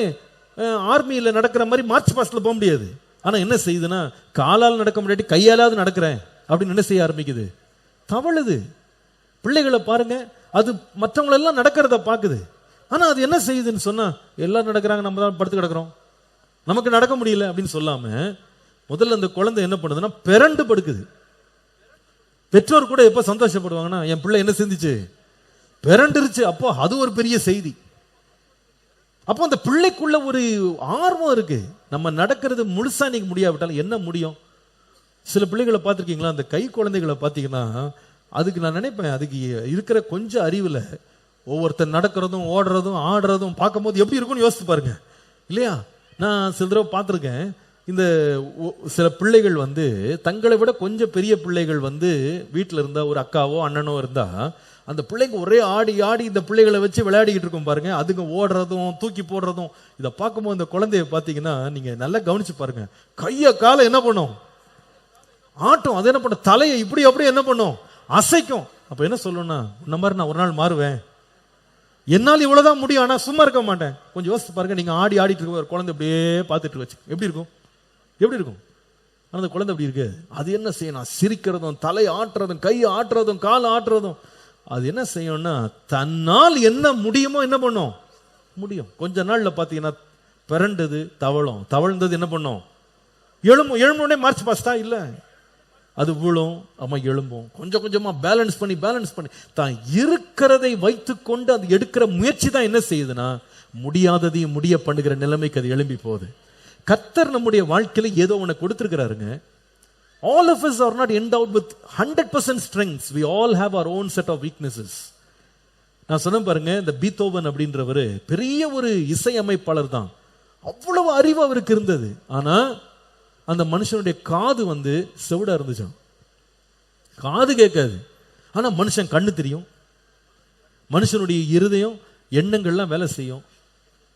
ஆர்மியில் நடக்கிற மாதிரி மார்ச் பாஸ்ட்ல போக முடியாது. ஆனா என்ன செய்யுதுன்னா, காலால் நடக்க முடியாட்டி கையாலாவது நடக்கிறேன் அப்படின்னு என்ன செய்ய ஆரம்பிக்குது? தவழுது. பிள்ளைகளை பாருங்க, அது மற்றவங்களெல்லாம் நடக்கிறத பார்க்குது. ஆனா அது என்ன செய்யுதுன்னு சொன்னா, எல்லாரும் நடக்கிறாங்க, நம்ம தான் படுத்து கிடக்கிறோம், நமக்கு நடக்க முடியல அப்படின்னு சொல்லாம முதல்ல அந்த குழந்தை என்ன பண்ணுதுன்னா பிறண்டு படுக்குது. பெற்றோர் கூட எப்ப சந்தோஷப்படுவாங்கன்னா, என் பிள்ளை என்ன செஞ்சுச்சு? பிறண்டுருச்சு. அப்போ அது ஒரு பெரிய செய்தி. அப்போ அந்த பிள்ளைக்குள்ள ஒரு ஆர்வம் இருக்கு. நம்ம நடக்கிறது முழுசா நீங்க முடியாவிட்டாலும் என்ன முடியும்? சில பிள்ளைகளை பார்த்துருக்கீங்களா? அந்த கை குழந்தைகளை பார்த்தீங்கன்னா, அதுக்கு நான் நினைப்பேன், அதுக்கு இருக்கிற கொஞ்சம் அறிவில் ஒவ்வொருத்தர் நடக்கிறதும் ஓடுறதும் ஆடுறதும் பார்க்கும்போது எப்படி இருக்கும்னு யோசித்து பாருங்க, இல்லையா? நான் சில தடவை பார்த்துருக்கேன், இந்த சில பிள்ளைகள் தங்களை விட கொஞ்சம் பெரிய பிள்ளைகள் வீட்டில் இருந்தா, ஒரு அக்காவோ அண்ணனோ இருந்தா, அந்த பிள்ளைங்க ஒரே ஆடி ஆடி இந்த பிள்ளைகளை வச்சு விளையாடிக்கிட்டு இருக்கும் பாருங்க. அதுங்க ஓடுறதும் தூக்கி போடுறதும் இதை பார்க்கும்போது இந்த குழந்தைய பார்த்தீங்கன்னா நீங்க நல்லா கவனிச்சு பாருங்க, கைய காலை என்ன பண்ணும்? ஆட்டும். அது என்ன பண்ணும்? தலையை இப்படி அப்படியே என்ன பண்ணும்? அசைக்கும். அப்ப என்ன சொல்லணும்னா, இந்த மாதிரி நான் ஒரு நாள் மாறுவேன், என்னால் இவ்வளவுதான் முடியும், ஆனா சும்மா இருக்க மாட்டேன். கொஞ்சம் யோசிச்சு பாருங்க, நீங்க ஆடி ஆடிட்டு இருக்க ஒரு குழந்தை அப்படியே பார்த்துட்டு வச்சு எப்படி இருக்கும்? எப்படி இருக்கும்? அந்த குழந்தை அப்படி இருக்கு. அது என்ன செய்யணும்? சிரிக்கிறதும் தலை ஆட்டுறதும் கை ஆட்டுறதும் கால் ஆட்டுறதும். அது என்ன செய்யும்னா, தன்னால் என்ன முடியுமோ என்ன பண்ணும்? முடியும். கொஞ்ச நாள்ல பாத்தீங்கன்னா பிறண்டது தவழும், தவழ்ந்தது என்ன பண்ணும்? எழும்பும். எழும்புனே மார்ச் பாஸ்டா இல்ல, அது விழும், அம்மா எழும்பும். கொஞ்சம் கொஞ்சமா பேலன்ஸ் பண்ணி தான் இருக்கிறதை வைத்துக்கொண்டு அது எடுக்கிற முயற்சி தான் என்ன செய்யுதுன்னா, முடியாததையும் முடிய பண்ணுகிற நிலைமைக்கு அது எழும்பி போகுது. கர்த்தர் நம்முடைய வாழ்க்கையில ஏதோ ஒன்று கொடுத்திருக்கிறாருங்க. All of us are not endowed with 100% strengths. We all have our own set of weaknesses. நான் சொன்ன பாருங்க, இந்த பீத்தோவன் அப்படின்றவரு பெரிய ஒரு இசையமைப்பாளர் தான், அவ்வளவு அறிவு அவருக்கு இருந்தது. ஆனா அந்த மனுஷனுடைய காது செவிடா இருந்துச்சான், காது கேட்காது. ஆனா மனுஷன் கண்ணு தெரியும், மனுஷனுடைய இருதயம் எண்ணங்கள்லாம் வேலை செய்யும்.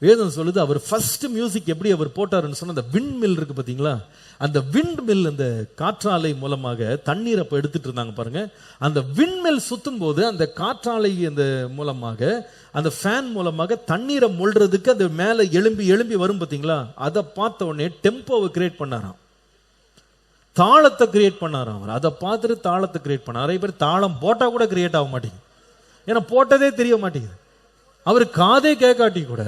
வேதம் சொல்லுது, அவர் ஃபர்ஸ்ட் மியூசிக் எப்படி அவர் போட்டாருன்னு சொன்ன, அந்த விண்ட் மில் இருக்கு பாத்தீங்களா, அந்த விண்ட் மில், அந்த காற்றாலை மூலமாக தண்ணீர் அப்ப எடுத்துட்டு இருந்தாங்க பாருங்க. அந்த விண்ட் மில் சுத்தும் போது அந்த காற்றாலை அந்த மூலமாக, அந்த ஃபேன் மூலமாக தண்ணீரை மொள்றதுக்கு அது மேல எழும்பி எழும்பி வரும் பாத்தீங்களா. அதை பார்த்த உடனே டெம்போவை கிரியேட் பண்ணாராம், தாளத்தை கிரியேட் பண்ணாராம். அவர் அதை பார்த்துட்டு தாளத்தை கிரியேட் பண்ணார். நிறைய பேர் தாளம் போட்டா கூட கிரியேட் ஆக மாட்டேங்குது, ஏன்னா போட்டதே தெரிய மாட்டேங்குது. அவர் காதே கேட்காட்டி கூட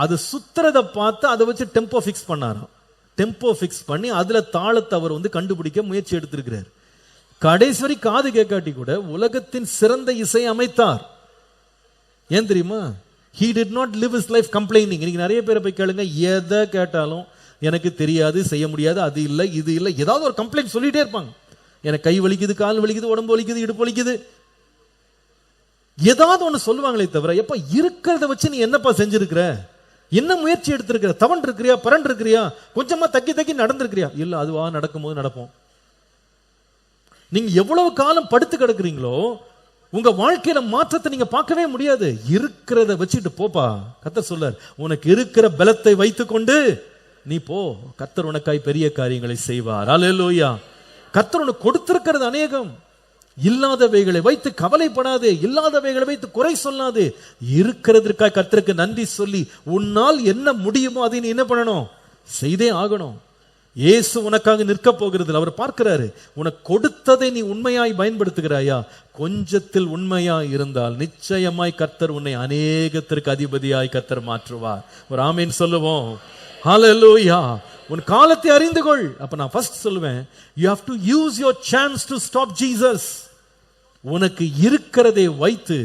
அது சுத்துறதை பார்த்து அதை வச்சு டெம்போ ஃபிக்ஸ் பண்ணாராம். டெம்போ ஃபிக்ஸ் பண்ணி அதுல தாளத்தை அவர் கண்டுபிடிக்க முயற்சி எடுத்திருக்கிறார். கடைசி காது கேட்காட்டி கூட உலகத்தின் சிறந்த இசை அமைத்தார். ஏன் தெரியுமா? he did not live his life complaining. இன்னைக்கு நிறைய பேரை போய் கேளுங்க, எதை கேட்டாலும் எனக்கு தெரியாது, செய்ய முடியாது, அது இல்லை இது இல்லை, ஏதாவது ஒரு கம்ப்ளைண்ட் சொல்லிட்டே இருப்பாங்க. எனக்கு கை வலிக்குது, கால் வலிக்குது, உடம்பு வலிக்குது, இடுப்பு வலிக்குது, ஏதாவது ஒண்ணு சொல்லுவாங்களே தவிர, எப்ப இருக்கிறத வச்சு நீ என்னப்பா செஞ்சிருக்கிற, என்ன முயற்சி எடுத்திருக்கிற, தவன் இருக்கிறியா, பரன் இருக்கிறியா, கொஞ்சமா தக்கி தக்கி நடந்திருக்கிறியா? இல்ல, அதுவா நடக்கும்போது நடப்போம். நீங்க எவ்வளவு காலம் படுத்து கிடக்குறீங்களோ உங்க வாழ்க்கையில மாற்றத்தை நீங்க பார்க்கவே முடியாது. இருக்கிறத வச்சுட்டு போப்பா. கர்த்தர் சொல்றார், உனக்கு இருக்கிற பலத்தை வைத்துக்கொண்டு நீ போ, கர்த்தர் உனக்காய் பெரிய காரியங்களை செய்வார். அல்லேலூயா. கர்த்தர் உனக்கு கொடுத்திருக்கிறது அநேகம். இல்லாதவைகளை வைத்து கவலைப்படாதே, இல்லாதவைகளை வைத்து குறை சொல்லாதே. இருக்கிறதற்காக கர்த்தருக்கு நன்றி சொல்லி உன்னால் என்ன முடியுமோ அதை நீ என்ன பண்ணணும்? செய்தே ஆகணும். இயேசு உனக்காக நிற்க போகிறது. அவர் பார்க்கிறாரு, உனக்கு கொடுத்ததை நீ உண்மையாய் பயன்படுத்துகிறாயா? கொஞ்சத்தில் உண்மையாய் இருந்தால் நிச்சயமாய் கர்த்தர் உன்னை அநேகத்திற்கு அதிபதியாய் கர்த்தர் மாற்றுவார். ஒரு ஆமீன் சொல்லுவோம். ஹல்லேலூயா. உன் காலத்தை அறிந்து கொள். அப்ப நான் ஃபர்ஸ்ட் சொல்லுவேன், you have to use your chance to stop Jesus. உனக்கு இருக்கிறதை வைத்து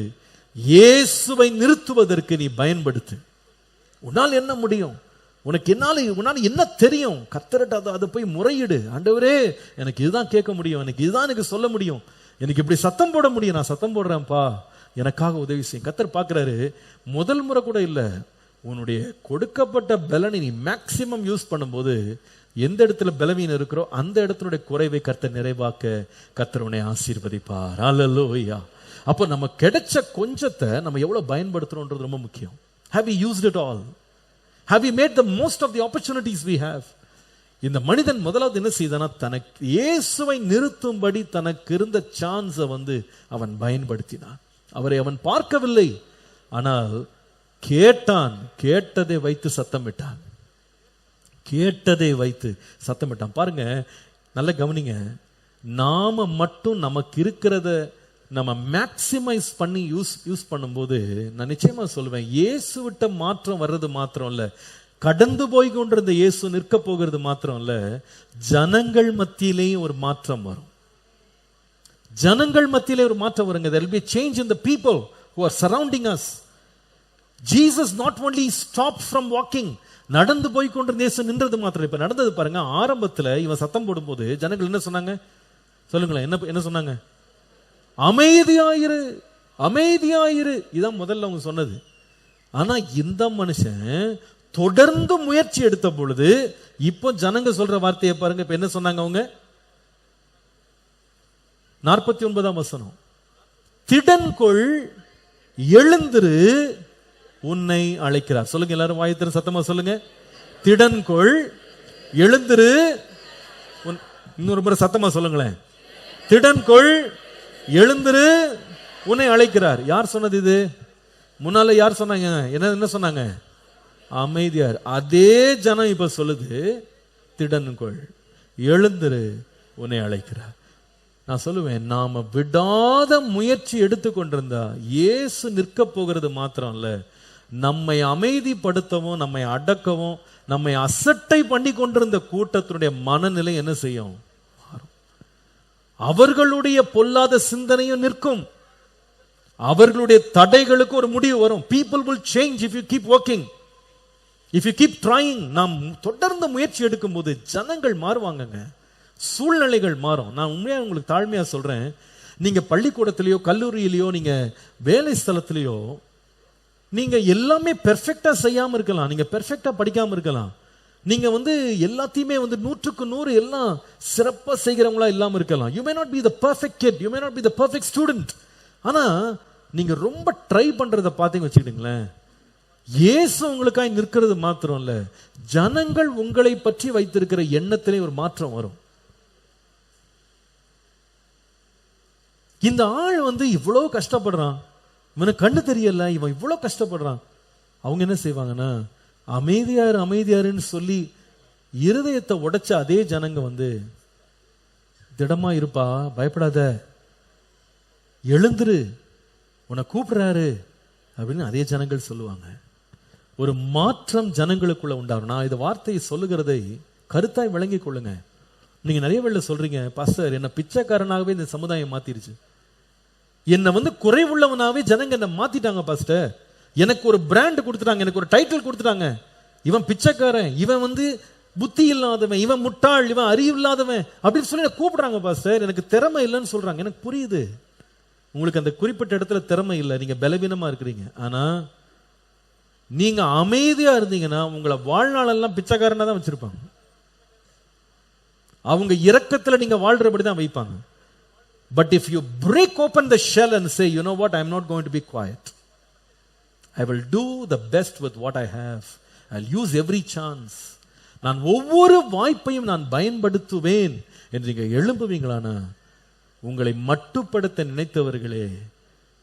இயேசுவை நிறுத்துவதற்கு நீ பயன்படுத்து. உன்னால் என்ன முடியும்? உன்னால் என்ன தெரியும்? கர்த்தர்ட்ட அதை போய் முறையிடு. ஆண்டவரே, எனக்கு இதுதான் கேட்க முடியும், எனக்கு சொல்ல முடியும், எனக்கு இப்படி சத்தம் போட முடியும், நான் சத்தம் போடுறேன்ப்பா, எனக்காக உதவி செய்யும். கர்த்தர் பார்க்கிறாரு. முதல் முறை கூட இல்லை, உன்னுடைய கொடுக்கப்பட்ட பலனை நீ மேக்சிமம் யூஸ் பண்ணும்போது எந்த இடத்துல பலவீனம் இருக்கிறோ அந்த இடத்தினுடைய குறைவை கர்த்தர் நிறைவாக்க கர்த்தர் உன்னை ஆசீர்வதிப்பார். அல்லேலூயா. அப்போ நம்ம கிடைச்ச கொஞ்சத்தை நம்ம எவ்வளவு பயன்படுத்துறோம்ன்றது ரொம்ப முக்கியம். Have we used it all? Have we made the most of the opportunities we have? இந்த மனிதன் முதலாவது என்ன செய்தானா, தனக்கு இயேசுவை நிறுத்தும்படி தனக்கு இருந்த சான்ஸை அவன் பயன்படுத்தினான். அவரை அவன் பார்க்கவில்லை, ஆனால் கேட்டான். கேட்டதை வைத்து சத்தமிட்டான். கேட்டதை வைத்து சத்தமிட்டான். பாருங்க, நல்ல கவனிங்க. நாம மட்டும் நமக்கு இருக்கிறத நம்ம மேக்சிமைஸ் பண்ணி யூஸ் பண்ணும்போது நான் நிச்சயமா சொல்லுவேன், இயேசு விட்ட மாற்றம் வர்றது மாத்திரம் இல்ல, கடந்து போய் கொண்டிருந்த இயேசு நிற்க போகிறது மாத்திரம் இல்ல, ஜனங்கள் மத்தியிலேயும் ஒரு மாற்றம் வரும். ஜனங்கள் மத்தியிலே ஒரு மாற்றம் வருங்க. There will be a change in the people who are surrounding us. Jesus not only stopped from walking, நடந்து போய் கொண்டிருந்த இயேசு நின்றது மாத்திரம். இப்ப நடந்தது பாருங்க. ஆரம்பத்துல இவன் சத்தம் போடும்போது ஜனங்கள் என்ன சொன்னாங்க சொல்லுங்களேன்? என்ன சொன்னாங்க? அமைதியாயிரு, அமைதியாயிரு. இதான் முதல்ல அவங்க சொன்னது. ஆனா இந்த மனுஷன் தொடர்ந்து முயற்சி எடுத்த பொழுது இப்போ ஜனங்க சொல்ற வார்த்தையை பாருங்க. இப்ப என்ன சொன்னாங்க அவங்க? 49ஆம் வசனம், திடன்கொள், எழுந்திரு, உன்னை அழைக்கிறார். சொல்லுங்க எல்லாரும், வாயத்திர சத்தமா சொல்லுங்க. திடன்கொள், எழுந்திரு. இன்னொரு முறை சத்தமா சொல்லுங்களேன். திடன்கொள், எழுந்திரு, உன்னை அழைக்கிறார். யார் சொன்னது இது? முன்னால யார் சொன்னாங்க? என்ன சொன்னாங்க? அமைதியார். அதே ஜனம் இப்ப சொல்லுது, திடன்கொள், எழுந்திரு, உன்னை அழைக்கிறார். நான் சொல்லுவேன், நாம விடாத முயற்சி எடுத்துக்கொண்டிருந்தா இயேசு நிற்க போகிறது மாத்திரம் இல்ல, நம்மை அமைதிப்படுத்தவும், நம்மை அடக்கவும், நம்மை அசட்டை பண்ணி கொண்டிருந்த கூட்டத்தினுடைய மனநிலை என்ன செய்யும்? அவர்களுடைய பொல்லாத சிந்தனையும் நிற்கும். அவர்களுடைய தடைகளுக்கு ஒரு முடிவு வரும். People will change if you keep working, if you keep trying. நாம் தொடர்ந்து முயற்சி எடுக்கும் போது ஜனங்கள் மாறுவாங்கங்க, சூழ்நிலைகள் மாறும். நான் உண்மையா உங்களுக்கு தாழ்மையா சொல்றேன், நீங்க பள்ளிக்கூடத்திலேயோ கல்லூரியிலேயோ நீங்க வேலை ஸ்தலத்திலேயோ நீங்க எல்லாமே பெர்ஃபெக்டா செய்யாம இருக்கலாம், நீங்க பெர்ஃபெக்டா படிக்காம இருக்கலாம், நீங்க எல்லாத்தையுமே 100க்கு 100 எல்லாம் சிறப்பா செய்கிறவங்களா இல்லாம இருக்கலாம். You may not be the perfect kid, you may not be the perfect student. ஆனா நீங்க ரொம்ப ட்ரை பண்றதை பார்த்தீங்க வச்சுக்கிட்டீங்களேன், இயேசு உங்களுக்காய் நிற்கிறது மாத்திரம் இல்ல, ஜனங்கள் உங்களை பற்றி வைத்திருக்கிற எண்ணத்திலே ஒரு மாற்றம் வரும். இந்த ஆள் இவ்வளவு கஷ்டப்படுறான், இவனுக்கு கண்ணு தெரியல, இவன் இவ்வளவு கஷ்டப்படுறான். அவங்க என்ன செய்வாங்கன்னா, அமைதியாரு அமைதியாருன்னு சொல்லி இருதயத்தை உடைச்ச அதே ஜனங்க திடமா இருப்பா, பயப்படாத, எழுந்துரு, உன்னை கூப்பிடுறாரு அப்படின்னு அதே ஜனங்கள் சொல்லுவாங்க. ஒரு மாற்றம் ஜனங்களுக்குள்ள உண்டாகும். நான் இந்த வார்த்தையை சொல்லுகிறதை கருத்தாய் விளங்கிக் கொள்ளுங்க. நீங்க நிறைய வேளை சொல்றீங்க, பாஸ்டர் என்ன பிச்சைக்காரனாகவே இந்த சமுதாயம் மாத்திருச்சு, என்ன குறைவுள்ளவனாவே ஜனங்க என்ன மாத்திட்டாங்க பாஸ்டர், எனக்கு ஒரு பிராண்ட் கொடுத்துட்டாங்க, எனக்கு ஒரு டைட்டில் கொடுத்துட்டாங்க, இவன் பிச்சைக்காரன், இவன் புத்தி இல்லாதவன், இவன் முட்டாள், இவன் அறிவு இல்லாதவன் அப்படின்னு சொல்லி கூப்பிடுறாங்க பாஸ்டர், எனக்கு திறமை இல்லைன்னு சொல்றாங்க. எனக்கு புரியுது, உங்களுக்கு அந்த குறிப்பிட்ட இடத்துல திறமை இல்லை, நீங்க பலவீனமா இருக்கிறீங்க. ஆனா நீங்க அமைதியா இருந்தீங்கன்னா உங்களை வாழ்நாளெல்லாம் பிச்சைக்காரனா தான் வச்சிருப்பாங்க. அவங்க இரக்கத்துல நீங்க வாழ்றபடி தான் வைப்பாங்க. But if you break open the shell and say, you know what, I'm not going to be quiet, I will do the best with what I have, I'll use every chance, நான் ஒவ்வொரு வாய்ப்பையும் நான் பயன்படுத்துவேன் என்று நீங்க எழும்புவீங்களானா, உங்களை மட்டுப்படுத்த நினைத்தவர்களே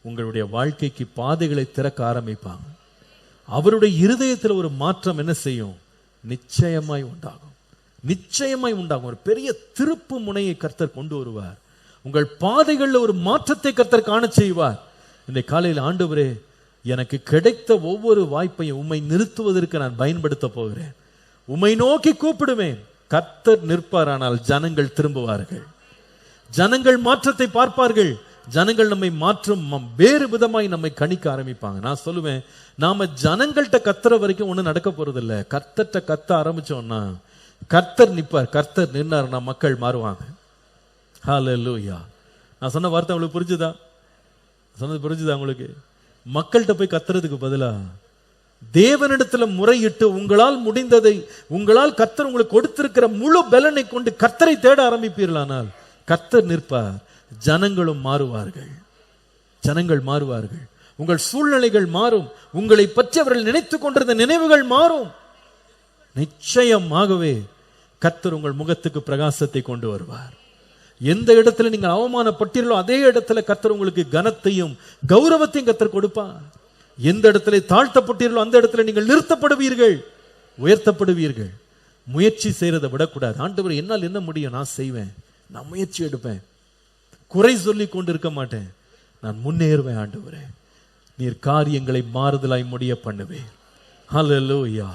உங்களுடைய வாழ்க்கைக்கு பாதைகளை திறக்க ஆரம்பிப்பாங்க. அவருடைய இருதயத்தில் ஒரு மாற்றம் என்ன செய்யும்? நிச்சயமாய் உண்டாகும், நிச்சயமாய் உண்டாகும். ஒரு பெரிய திருப்பு முனையை கர்த்தர் கொண்டு வருவார். உங்கள் பாதைகளில் ஒரு மாற்றத்தை கர்த்தர் காண செய்வார். இந்த காலையில், ஆண்டவரே, எனக்கு கிடைத்த ஒவ்வொரு வாய்ப்பையும் உம்மை நிறுத்துவதற்கு நான் பயன்படுத்த போகிறேன், உம்மை நோக்கி கூப்பிடுவேன். கர்த்தர் நிற்பார், ஆனால் ஜனங்கள் திரும்புவார்கள், ஜனங்கள் மாற்றத்தை பார்ப்பார்கள், ஜனங்கள் நம்மை மாற்றும் வேறு விதமாய் நம்மை கணிக்க ஆரம்பிப்பாங்க. நான் சொல்லுவேன், நாம ஜனங்கள்கிட்ட கத்துற வரைக்கும் ஒண்ணு நடக்க போறது இல்ல. கர்த்தர்ட்ட கத்த ஆரம்பிச்சோம்னா கர்த்தர் நிப்பார். கர்த்தர் நின்னார்னா மக்கள் மாறுவாங்க. ஹல்லேலூயா. நான் சொன்ன வார்த்தை உங்களுக்கு புரிஞ்சுதா? சொன்னது புரிஞ்சுதா உங்களுக்கு? மக்கள்கிட்ட போய் கத்துறதுக்கு பதிலா தேவனிடத்துல முறையிட்டு உங்களால் முடிந்ததை, உங்களால் கர்த்தர் உங்களுக்கு கொடுத்திருக்கிற முழு பலனை கொண்டு கர்த்தரை தேட ஆரம்பிப்பீர்களானால் கர்த்தர் நிற்பார். ஜனங்களும் மாறுவார்கள். ஜனங்கள் மாறுவார்கள். உங்கள் சூழ்நிலைகள் மாறும். உங்களை பற்றி அவர்கள் நினைத்துக் கொண்டிருந்த நினைவுகள் மாறும். நிச்சயமாகவே கர்த்தர் உங்கள் முகத்துக்கு பிரகாசத்தை கொண்டு வருவார். எந்த இடத்துல நீங்கள் அவமானப்பட்டீர்களோ அதே இடத்துல கர்த்தர் உங்களுக்கு கனத்தையும் கௌரவத்தையும் கர்த்தர் கொடுப்பார். எந்த இடத்துல தாழ்த்தப்பட்டீர்களோ அந்த இடத்துல நீங்கள் நிறுத்தப்படுவீர்கள், உயர்த்தப்படுவீர்கள். முயற்சி செய்யறதை விடக்கூடாது. ஆண்டவர், என்னால் என்ன முடியும், நான் செய்வேன், நான் முயற்சி எடுப்பேன், குறை சொல்லி கொண்டு இருக்க மாட்டேன், நான் முன்னேறுவேன். ஆண்டவரே, நீர் காரியங்களை மாறுதலாய் முடிய பண்ணுவேன். ஹல்லேலூயா.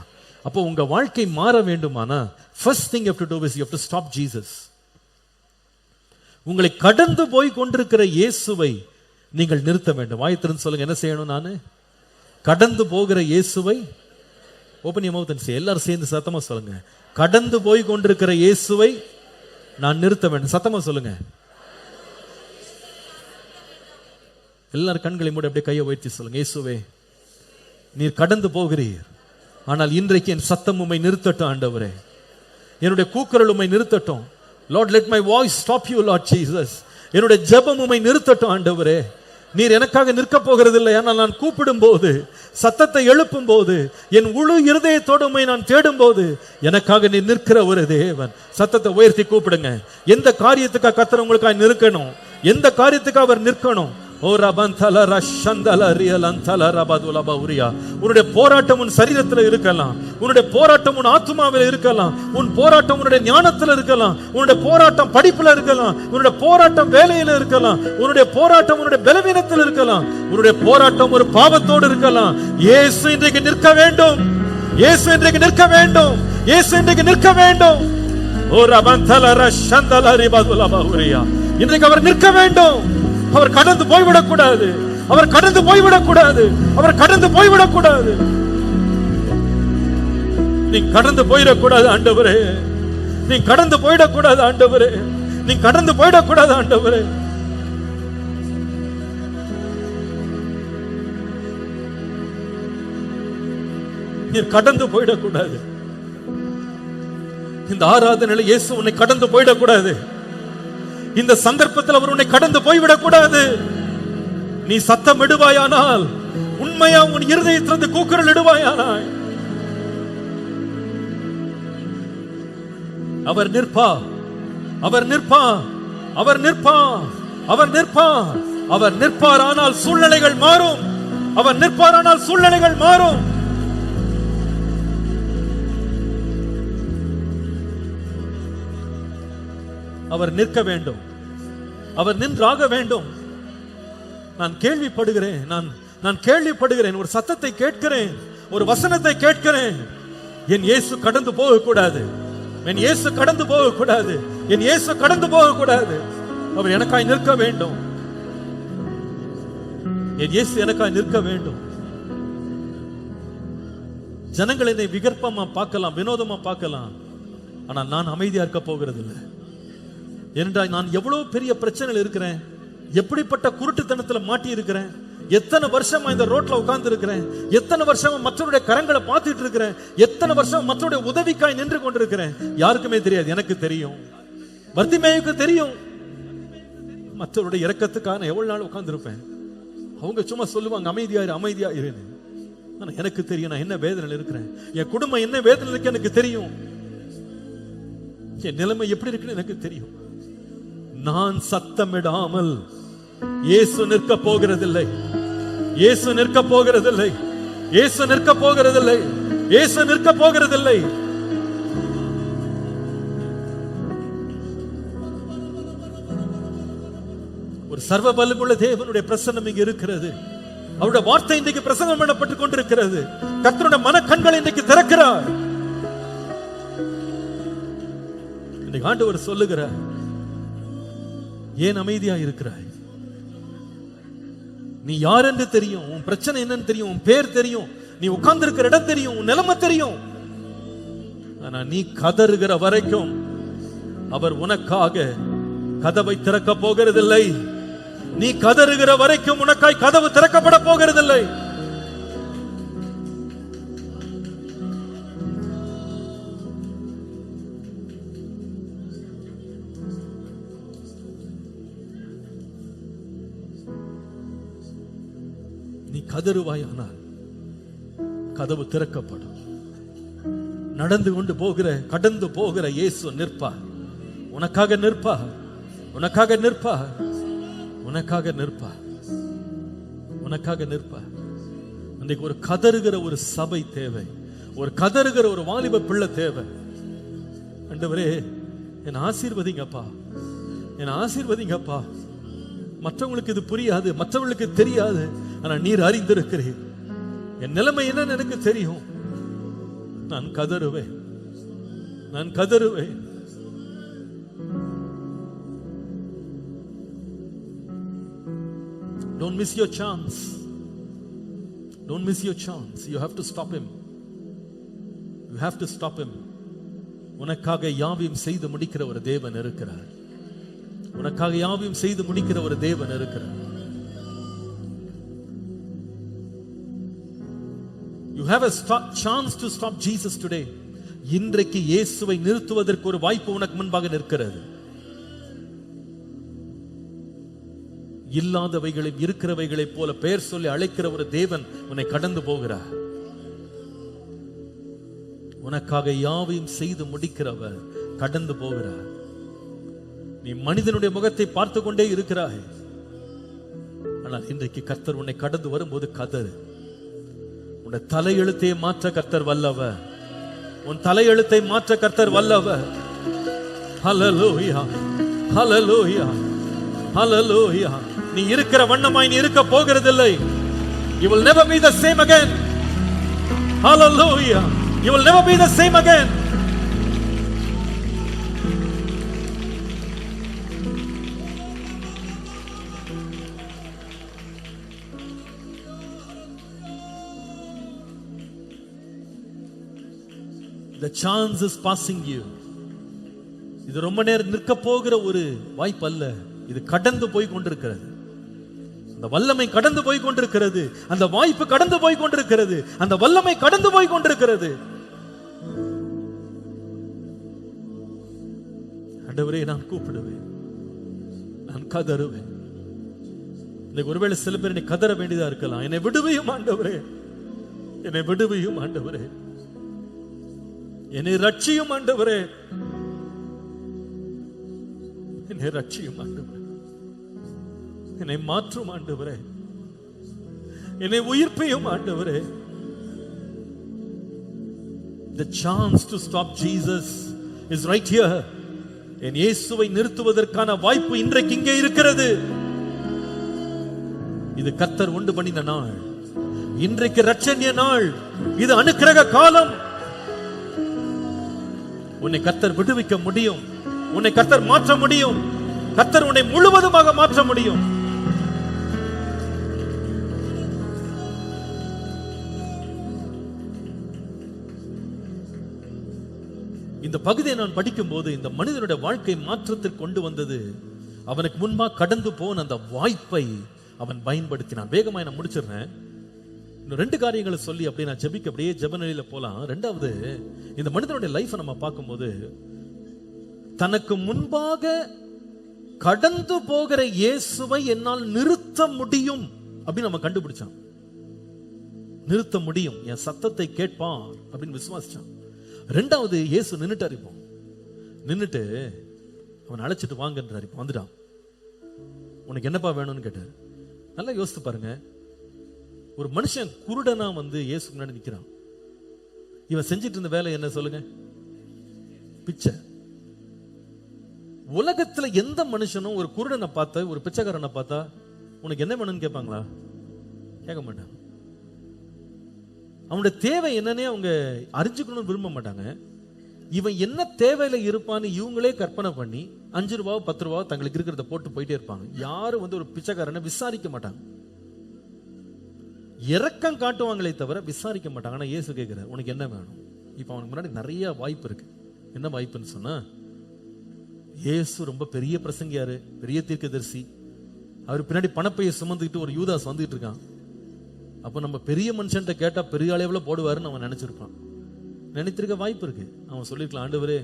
அப்போ உங்க வாழ்க்கை மாற வேண்டுமானா first thing you have to do is you have to stop Jesus. உங்களை கடந்து போய் கொண்டிருக்கிற இயேசுவை நீங்கள் நிறுத்த வேண்டும். வாயத்திறந்து சொல்லுங்க, என்ன செய்யணும்? நானு கடந்து போகிற இயேசுவை, open your mouth and say, எல்லாரும் சேர்ந்து சத்தமா சொல்லுங்க, கடந்து போய் கொண்டிருக்கிற இயேசுவை நான் நிறுத்த வேண்டும். சத்தமா சொல்லுங்க. எல்லாரும் கண்களை மூடி அப்படியே கையை உயர்த்தி சொல்லுங்க, இயேசுவே, நீர் கடந்து போகிறீர், ஆனால் இன்றைக்கு என் சத்தம் உம்மை நிறுத்தட்டும். ஆண்டவரே, என்னுடைய கூக்குரல் உம்மை நிறுத்தட்டும். Lord, let my voice stop you, Lord Jesus. என்னுடைய ஜெபம் உம்மை நிறுத்தட்டும். ஆண்டவரே, நீர் எனக்காக நிற்க போகிறது இல்லை. ஆனால் நான் கூப்பிடும் போது, சத்தத்தை எழுப்பும் போது, என் முழு இருதயத்தோடு உம்மை நான் தேடும் போது எனக்காக நீர் நிற்கிற ஒரு தேவன். சத்தத்தை உயர்த்தி கூப்பிடுங்க. எந்த காரியத்துக்காக கர்த்தர் உங்களுக்காக நிற்கணும், எந்த காரியத்துக்காக அவர் நிற்கணும். உன்னுடைய போராட்டம் உன் சரீரத்தில் இருக்கலாம், உன்னுடைய போராட்டம் உன் ஆத்மாவில் இருக்கலாம், உன் போராட்டம் உன்னுடைய ஞானத்தில் இருக்கலாம், உன்னுடைய போராட்டம் படிப்புல இருக்கலாம், உன்னுடைய போராட்டம் வேலையில இருக்கலாம், உன்னுடைய போராட்டம் உன்னுடைய பலவீனத்தில் இருக்கலாம், உன்னுடைய போராட்டம் ஒரு பாவத்தோடு இருக்கலாம். இயேசு இன்றைக்கு நிற்க வேண்டும். இயேசு இன்றைக்கு நிற்க வேண்டும். இயேசு இன்றைக்கு நிற்க வேண்டும். இன்றைக்கு அவர் நிற்க வேண்டும். அவர் கடந்து போய்விடக் கூடாது. அவர் கடந்து போய்விடக் கூடாது. அவர் கடந்து போய்விடக் கூடாது. நீ கடந்து போயிடக் கூடாது ஆண்டவரே. நீ கடந்து போயிடக் கூடாது ஆண்டவரே. நீ கடந்து போயிடக் கூடாது ஆண்டவரே. நீ கடந்து போயிடக் கூடாது. இந்த ஆராதனையில இயேசு உன்னை கடந்து போயிடக் கூடாது. இந்த சந்தர்ப்பத்தில் அவர் உன்னை கடந்து போய்விடக் கூடாது. நீ சத்தம் இடுவாயானால், உண்மையா உன் இருதயத்திலிருந்து கூக்குரல் இடுவாயானால், அவர் நிற்பார். அவர் நிற்பார். அவர் நிற்பார். அவர் நிற்பார். அவர் நிற்பார். ஆனால் சூழ்நிலைகள் மாறும். அவர் நிற்பார். ஆனால் சூழ்நிலைகள் மாறும். அவர் நிற்க வேண்டும். அவர் நின்றாக வேண்டும். நான் கேள்விப்படுகிறேன். நான் கேள்விப்படுகிறேன். ஒரு சத்தத்தை கேட்கிறேன். ஒரு வசனத்தை கேட்கிறேன். என் இயேசு கடந்து போக கூடாது. என் இயேசு கடந்து போக கூடாது. என் இயேசு கடந்து போக கூடாது. அவர் எனக்காய் நிற்க வேண்டும். என் இயேசு எனக்காய் நிற்க வேண்டும். ஜனங்கள் என்னை விகற்பமா பார்க்கலாம், வினோதமா பார்க்கலாம். ஆனால் நான் அமைதியா இருக்க போகிறது இல்லை. ஏனென்றால் நான் எவ்வளவு பெரிய பிரச்சனையில் இருக்கிறேன், எப்படிப்பட்ட குருட்டுத்தனத்தில் மாட்டி இருக்கிறேன், எத்தனை வருஷமா இந்த ரோட்ல உட்கார்ந்து இருக்கிறேன், எத்தனை வருஷமா மற்றவருடைய கரங்களை பார்த்துட்டு இருக்கிறேன், எத்தனை வருஷம் மற்றவருடைய உதவிக்காய் நின்று கொண்டிருக்கிறேன். யாருக்குமே தெரியாது, எனக்கு தெரியும், பர்திமேயுக்கு தெரியும். மற்றவருடைய இரக்கத்துக்கான எவ்வளவு நாள் உட்கார்ந்து இருப்பேன். அவங்க சும்மா சொல்லுவாங்க, அமைதியாயிரு அமைதியாயிருன்னு. ஆனா எனக்கு தெரியும் நான் என்ன வேதனையில் இருக்கிறேன், என் குடும்பம் என்ன வேதனையில் இருக்கு எனக்கு தெரியும், என் நிலைமை எப்படி இருக்குன்னு எனக்கு தெரியும். நான் சத்தமிடாமல் இயேசு நிற்க போகிறதில்லை. இயேசு நிற்க போகிறதில்லை. இயேசு நிற்க போகிறதில்லை. இயேசு நிற்க போகிறதில்லை. ஒரு சர்வ வல்லமையுள்ள தேவனுடைய பிரசன்னம் இங்கு இருக்கிறது. அவருடைய வார்த்தை இன்றைக்கு பிரசங்கம் பண்ணப்பட்டுக் கொண்டிருக்கிறது. கர்த்தருடைய மனக்கண்களை இன்றைக்கு திறக்கிறார். இன்னைக்கு ஆண்டவர் சொல்லுகிறார், ஏன் அமைதியா இருக்கிறாய்? நீ யார் என்று தெரியும், உன் பிரச்சனை என்னன்னு தெரியும், உன் பேர் தெரியும், நீ உட்கார்ந்து இருக்கிற இடம் தெரியும், உன் நிலைமை தெரியும். ஆனா நீ கதறுகிற வரைக்கும் அவர் உனக்காக கதவை திறக்க போகிறதில்லை. நீ கதறுகிற வரைக்கும் உனக்காய் கதவு திறக்கப்பட போகிறதில்லை. நீ கதறுவாயானால் கதவு திறக்கப்படும். நடந்து கொண்டு போகிற, கடந்து போகிற இயேசு நிற்பார், உனக்காக நிற்பார், உனக்காக நிற்பார், உனக்காக நிற்பார், உனக்காக நிற்பார். இன்றைக்கு ஒரு கதறுகிற ஒரு சபை தேவை, ஒரு கதறுகிற ஒரு வாலிப பிள்ளை தேவை. ஆண்டவரே என்னை ஆசீர்வதிங்கப்பா, என்னை ஆசீர்வதிங்கப்பா. மற்றவங்களுக்கு இது புரியாது, மற்றவங்களுக்கு தெரியாது, ஆனா நீர் அறிந்திருக்கிறீர். என் நிலைமை என்னன்னு எனக்கு தெரியும். நான் கதறுவேன், நான் கதறுவேன். Don't miss your chance. Don't miss your chance. You have to stop him. You have to stop him. உனக்காக யாவையும் செய்து முடிக்கிற ஒரு தேவன் இருக்கிறார். உனக்காக யாவையும் செய்து முடிக்கிற ஒரு தேவன் இருக்கிறார். You have a chance to stop Jesus today. இன்றைக்கு இயேசுவை நிறுத்துவதற்கு ஒரு வாய்ப்பு உனக்கு முன்பாக நிற்கிறது. இல்லாதவைகளை இருக்கிறவைகளை போல பெயர் சொல்லி அழைக்கிற ஒரு தேவன் உன்னை கடந்து போகிறார். உனக்காக யாவையும் செய்து முடிக்கிறவர் கடந்து போகிறார். நீ மனிதனுடைய முகத்தை பார்த்து கொண்டே இருக்கிறாய். ஆனால் இன்றைக்கு கர்த்தர் உன்னை கடந்து வரும்போது கதறு. உன் தலையெழுத்தை மாற்ற கர்த்தர் வல்லவர். உன் தலையெழுத்தை மாற்ற கர்த்தர் வல்லவர். ஹல்லேலூயா, ஹல்லேலூயா, ஹல்லேலூயா. நீ இருக்கிற வண்ணமாய் நீ இருக்க போகிறதில்லை. You will never be the same again. Hallelujah. You will never be the same again. The chance is passing you. இது ரொம்ப நேரம் நிற்க போகிற ஒரு வாய்ப்பு அல்ல. இது கடந்து போய் கொண்டிருக்கிறது. அந்த வல்லமை கடந்து போய் கொண்டிருக்கிறது. அந்த வாய்ப்பு கடந்து போய் கொண்டிருக்கிறது. அந்த வல்லமை கடந்து போய் கொண்டிருக்கிறது. ஆண்டவரே நான் கூப்பிடுவேன், நான் கதறுவேன். இன்னைக்கு ஒருவேளை சில பேர் என்னை கதற வேண்டியதா இருக்கலாம். என்னை விடுவையும் ஆண்டவரே, என்னை விடுவையும் ஆண்டவரே, என்னை ரட்சியும் ஆண்டவரே, என்னை ரட்சியும் ஆண்டவரே, என்னை மாற்றும் ஆண்டவரே, என்னை உயிர்ப்பையும் ஆண்டவரே. The chance to stop Jesus is right here. என் இயேசுவை நிறுத்துவதற்கான வாய்ப்பு இன்றைக்கு இங்கே இருக்கிறது. இது கர்த்தர் உண்டு பண்ணின நாள். இன்றைக்கு ரட்சணிய நாள். இது அனுக்கிரக காலம். உன்னை கர்த்தர் விடுவிக்க முடியும். உன்னை கர்த்தர் மாற்ற முடியும். கர்த்தர் உன்னை முழுவதுமாக மாற்ற முடியும். இந்த பகுதியை நான் படிக்கும் போது இந்த மனிதனுடைய வாழ்க்கை மாற்றத்திற்கு கொண்டு வந்தது அவனுக்கு முன்பாக கடந்து போன அந்த வாய்ப்பை அவன் பயன்படுத்தினான். வேகமாய் நான் முடிச்சிடுறேன். இன்னும் 2 காரியங்களை சொல்லி அப்படியே நான் ஜெபிக்க அப்படியே ஜெப நிலையில போலாம். 2வது, இந்த மனிதனுடைய லைஃபை நம்ம பார்க்கும்போது தனக்கு முன்பாக கடந்து போகிற இயேசுவை என்னால் நிறுத்த முடியும் அப்படின்னு நம்ம கண்டுபிடிச்சான். நிறுத்த முடியும், என் சத்தத்தை கேட்பான் அப்படின்னு விசுவாசிச்சான். 2வது, இயேசு நின்னுட்டார். இப்போ நின்னுட்டு அவன் அழைச்சிட்டு வாங்கன்றார். இப்போ வந்துட்டான். உனக்கு என்னப்பா வேணும்னு கேட்டார். நல்லா யோசித்து பாருங்க. ஒரு மனுஷன் குருடனா வந்து இயேசு முன்னாடி நிக்கிறான். இவன் செஞ்சிட்டு இருந்த வேலை என்ன சொல்லுங்க? பிச்சை. உலகத்துல எந்த மனுஷனும் ஒரு குருடனை பார்த்த, ஒரு பிச்சைக்காரனை பார்த்தா உனக்கு என்ன வேணும்னு கேட்பாங்களா? கேட்க மாட்டாங்க. அவனுடைய தேவை என்னன்னே அவங்க அறிஞ்சுக்கணும்னு விரும்ப மாட்டாங்க. இவன் என்ன தேவையில இருப்பான்னு இவங்களே கற்பனை பண்ணி 5 ரூபா 10 ரூபா தங்களுக்கு இருக்கிறத போட்டு போயிட்டே இருப்பாங்க. யாரும் வந்து ஒரு பிச்சைக்காரனை விசாரிக்க மாட்டாங்க. இரக்கம் காட்டுவாங்களே தவிர விசாரிக்க மாட்டாங்க. ஆனா இயேசு கேட்கிறார், உனக்கு என்ன வேணும்? இப்ப அவனுக்கு முன்னாடி நிறைய வாய்ப்பு இருக்கு. என்ன வாய்ப்புன்னு சொன்னா, இயேசு ரொம்ப பெரிய பிரசங்கியாரு, பெரிய தீர்க்கதரிசி. அவர் பின்னாடி பணப்பையை சுமந்துக்கிட்டு ஒரு யூதாஸ் வந்துட்டு இருக்கான். அப்ப நம்ம பெரிய மனுஷன்ட்ட கேட்டா பெரிய அளவுல போடுவாருன்னு அவன் நினைச்சிருப்பான். நினைத்திருக்க வாய்ப்பு இருக்கு. அவன் சொல்லிருக்கலாம், ஆண்டவரே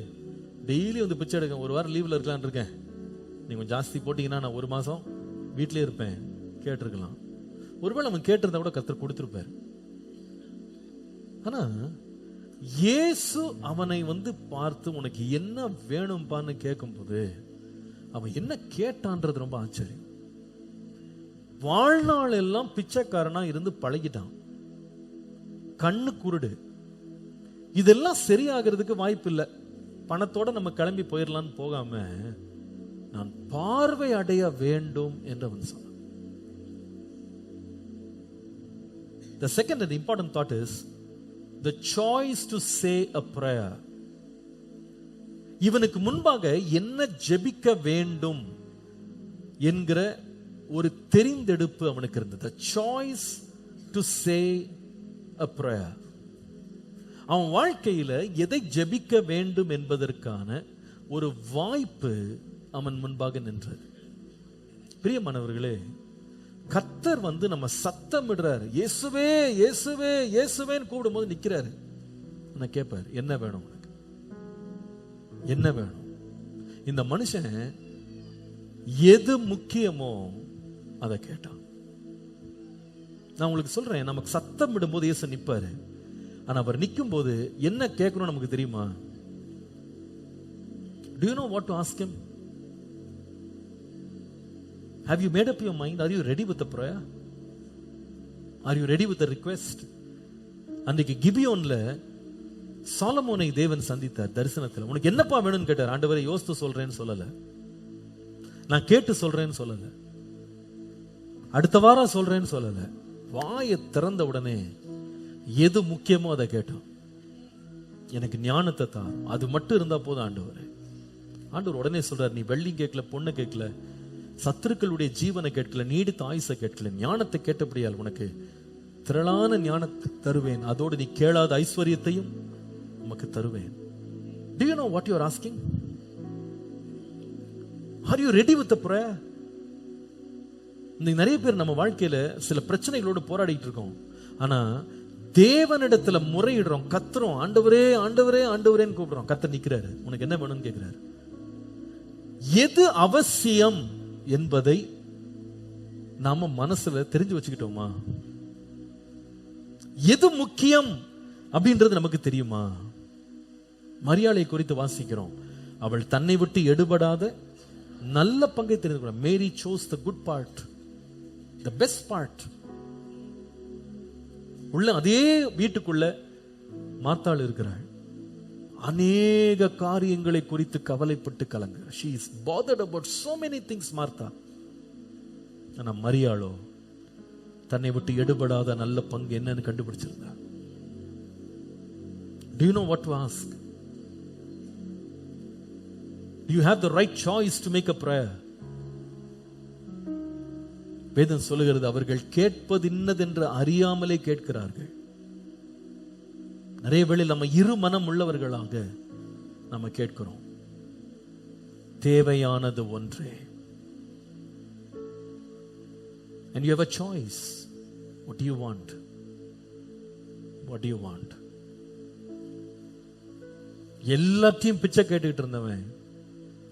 டெய்லி வந்து பிச்சை எடுக்க, ஒரு வாரம் லீவ்ல இருக்கலான் இருக்கேன், நீங்க ஜாஸ்தி போட்டீங்கன்னா நான் 1 மாசம் வீட்டிலே இருப்பேன் கேட்டிருக்கலாம். ஒருவேளை அவன் கேட்டிருந்தா கூட கர்த்தர் கொடுத்திருப்பார். ஆனா இயேசு அவனை வந்து பார்த்து உனக்கு என்ன வேணும்பான்னு கேட்கும் போது அவன் என்ன கேட்டான்றது ரொம்ப ஆச்சரியம். வாழ்நாள் எல்லாம் பிச்சைக்காரனா இருந்து பழகிட்டான், கண்ணு குருடு. இதெல்லாம் சரியாகிறதுக்கு வாய்ப்பு இல்லை. பணத்தோட நம்ம கிளம்பி போயிடலான்னு போகாம, நான் பார்வை அடைய வேண்டும் என்று அவன் சொன்னான். The second and important thought is the choice to say a prayer. இவனுக்கு முன்பாக என்ன ஜெபிக்க வேண்டும் என்கிற ஒரு தெரிந்தெடுப்பு அவனுக்கு இருந்தது. The choice to say a prayer. அவன் வாழ்க்கையில எதை ஜெபிக்க வேண்டும் என்பதற்கான ஒரு வாய்ப்பு அவன் முன்பாக நின்றது. பிரியமானவர்களே, கர்த்தர் வந்து நம்ம சத்தமிடுறாரு, இயேசுவே இயேசுவே இயேசுவேன்னு கூப்பிடும் போது நிக்கிறாரு. நான் கேட்பாரு, என்ன வேணும் உனக்கு, என்ன வேணும்? இந்த மனுஷன் எது முக்கியமோ அதை கேட்டான். நான் உங்களுக்கு சொல்றேன், நமக்கு சத்தம் விடும்போது இயேசு நிப்பாரு. ஆனா அவர் நிற்கும் போது என்ன கேட்கணும் நமக்கு தெரியுமா? Do you know what to ask him? Have you made up your mind? Are you ready with the prayer? Are you ready with the request? அன்றைக்கு கிபியோன்ல சாலமோனை தேவன் சந்தித்தார் தரிசனத்தில். உனக்கு என்னப்பா வேணும்னு கேட்டார். ஆண்டவரை யோசித்து சொல்றேன்னு சொல்லல, நான் கேட்டு சொல்றேன்னு சொல்லல, அடுத்த வாரம் சொல்றேன்னு சொல்லல. வாயை திறந்த உடனே எது முக்கியமோ அதை கேட்டோம். எனக்கு ஞானத்தை தான், அது மட்டும் இருந்தா போதும் ஆண்டவரே. ஆண்டவர் உடனே சொல்றார், நீ வெள்ளி கேட்கல, பொண்ணை கேட்கல, சத்துருக்களுடைய ஜீவனை கேட்கல, நீடித்த ஆயுசை கேட்கல, ஞானத்தை கேட்டபடியால் உனக்கு திரளான ஞானத்தை தருவேன், அதோடு நீ கேளாத ஐஸ்வர்யத்தையும் உனக்கு தருவேன். Do you know what you are asking? Are you ready with the prayer? இன்னைக்கு நிறைய பேர் நம்ம வாழ்க்கையில சில பிரச்சனைகளோடு போராடிட்டு இருக்கோம். ஆனா தேவனிடத்துல முறையிடுறோம், கத்துறோம், ஆண்டவரே ஆண்டவரே ஆண்டவரேன்னு கூப்பிடுறோம். கர்த்தர் நிக்கிறாரு, உனக்கு என்ன வேணும்னு கேட்கிறாரு. எது அவசியம் என்பதை நாம மனசுல தெரிஞ்சு வச்சுக்கிட்டோமா? எது முக்கியம் அப்படின்றது நமக்கு தெரியுமா? மரியாதை குறித்து வாசிக்கிறோம், அவள் தன்னை விட்டு எடுபடாத நல்ல பங்கை தெரிந்து. மேரி chose the good part, the best part. உள்ள அதே வீட்டுக்குள்ள மார்த்தாள் இருக்கிறாள், அநேக காரியங்களை குறித்து கவலைப்பட்டு கலங்க. She is bothered about so many things, Martha. ஆனா மரியாளோ தன்னை விட்டு எடுபடாத நல்ல பங்கு என்னன்னு கண்டுபிடிச்சிருந்தா. Do you know what to ask? Do you have the right choice to make a prayer? வேதம் சொல்லுகிறது, அவர்கள் கேட்பது இன்னதென்று அறியாமலே கேட்கிறார்கள். நிறைய வேளை நம்ம இரு மனம் உள்ளவர்களாக நம்ம கேட்கிறோம். தேவையானது ஒன்றே. And you have a choice. What do you want? What do you want? எல்லாத்தையும் பிச்சை கேட்டுக்கிட்டு இருந்தவன்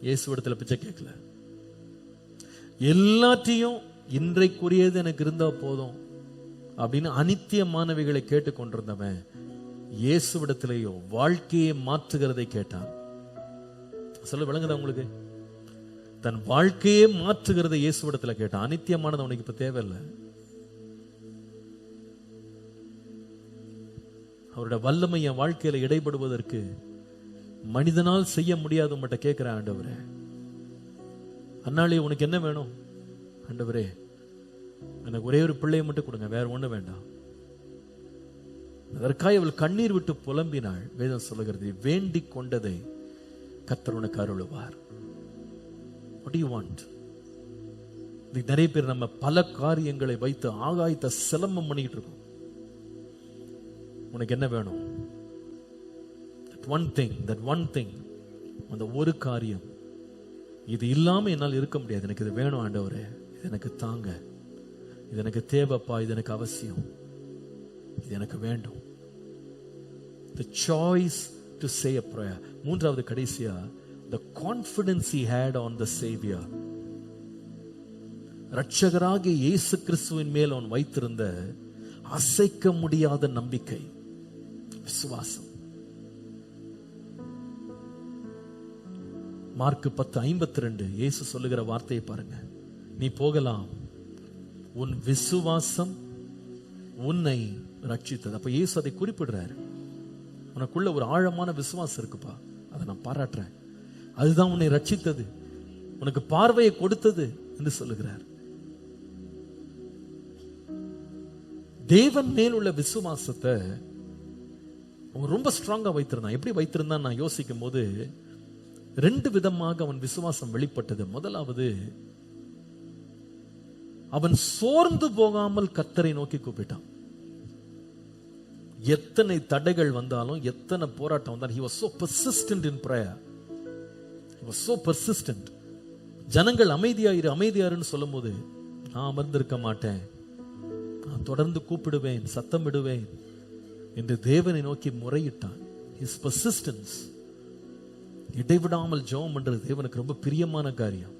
இயேசுவிடத்துல பிச்சை கேட்கல. எல்லாத்தையும் இன்றைக்குரியது எனக்கு இருந்தா போதும் அப்படின்னு அனித்தியமானவைகளை கேட்டுக்கொண்டிருந்தவன் இயேசுவிடத்திலேயோ வாழ்க்கையை மாற்றுகிறதை கேட்டான். சொல்ல விளங்குதா உங்களுக்கு? தன் வாழ்க்கையே மாற்றுகிறதை இயேசுவிடத்துல கேட்டான். அனித்தியமானது அவனுக்கு இப்ப தேவையில்லை. அவருடைய வல்லமை என் வாழ்க்கையில இடைபடுவதற்கு மனிதனால் செய்ய முடியாது மட்டும் கேட்கிற ஆண்டவரே. அன்னாலே உனக்கு என்ன வேணும்? ஆண்டவரே எனக்கு ஒரே ஒரு பிள்ளையை மட்டும் கொடுங்க, வேற ஒண்ணு வேண்டாம். அதற்காக அவள் கண்ணீர் விட்டு புலம்பினாள். வேதம் சொல்லுகிறது, வேண்டிக் கொண்டதை கர்த்தர் உனக்கு அருளுவார். What do you want? நிறைய பேர் நம்ம பல காரியங்களை வைத்து ஆகாயத்தை சிலம்பம் பண்ணிட்டு இருக்கோம். உனக்கு என்ன வேணும்? that one thing, அந்த ஒரு காரியம், இது இல்லாம என்னால் இருக்க முடியாது, எனக்கு இது வேணும் ஆண்டவரே, இது எனக்கு தாங்க, இது எனக்கு தேவைப்பா, இது எனக்கு அவசியம், இது எனக்கு வேண்டும். The choice to say a prayer. மூன்றாவது கடைசியா, the confidence he had on the Savior. இரட்சகராகிய இயேசு கிறிஸ்துவின் மேல் அவன் வைத்திருந்த அசைக்க முடியாத நம்பிக்கை, விசுவாசம். மார்க் 10:52 இயேசு சொல்லுகிற வார்த்தையை பாருங்க. நீ போகலாம், உன் விசுவாசம் உன்னை ரட்சித்தது. அப்ப இயேசு அதை குறிப்பிடுறாரு. உனக்குள்ள ஒரு ஆழமான விசுவாசம் இருக்குப்பா, அதை நான் பாராட்டுறேன், அதுதான் உன்னை ரட்சித்தது, உனக்கு பார்வையை கொடுத்தது என்று சொல்லுகிறார். தேவன் மேல் உள்ள விசுவாசத்தை அவன் ரொம்ப ஸ்ட்ராங்கா வைத்திருந்தான். எப்படி வைத்திருந்தான் நான் யோசிக்கும் போது 2 விதமாக அவன் விசுவாசம் வெளிப்பட்டது. முதலாவது, அவன் சோர்ந்து போகாமல் கர்த்தரை நோக்கி கூப்பிட்டான். எத்தனை தடைகள் வந்தாலும், எத்தனை போராட்டம் வந்தாலும், he was so persistent in prayer. He was so persistent. ஜனங்கள் அமைதியாருன்னு சொல்லும் போது, நான் அமர்ந்திருக்க மாட்டேன், நான் தொடர்ந்து கூப்பிடுவேன், சத்தமிடுவேன் என்று தேவனை நோக்கி முறையிட்டான். His persistence, இடைவிடாமல் ஜெபம் பண்றது தேவனுக்கு ரொம்ப பிரியமான காரியம்.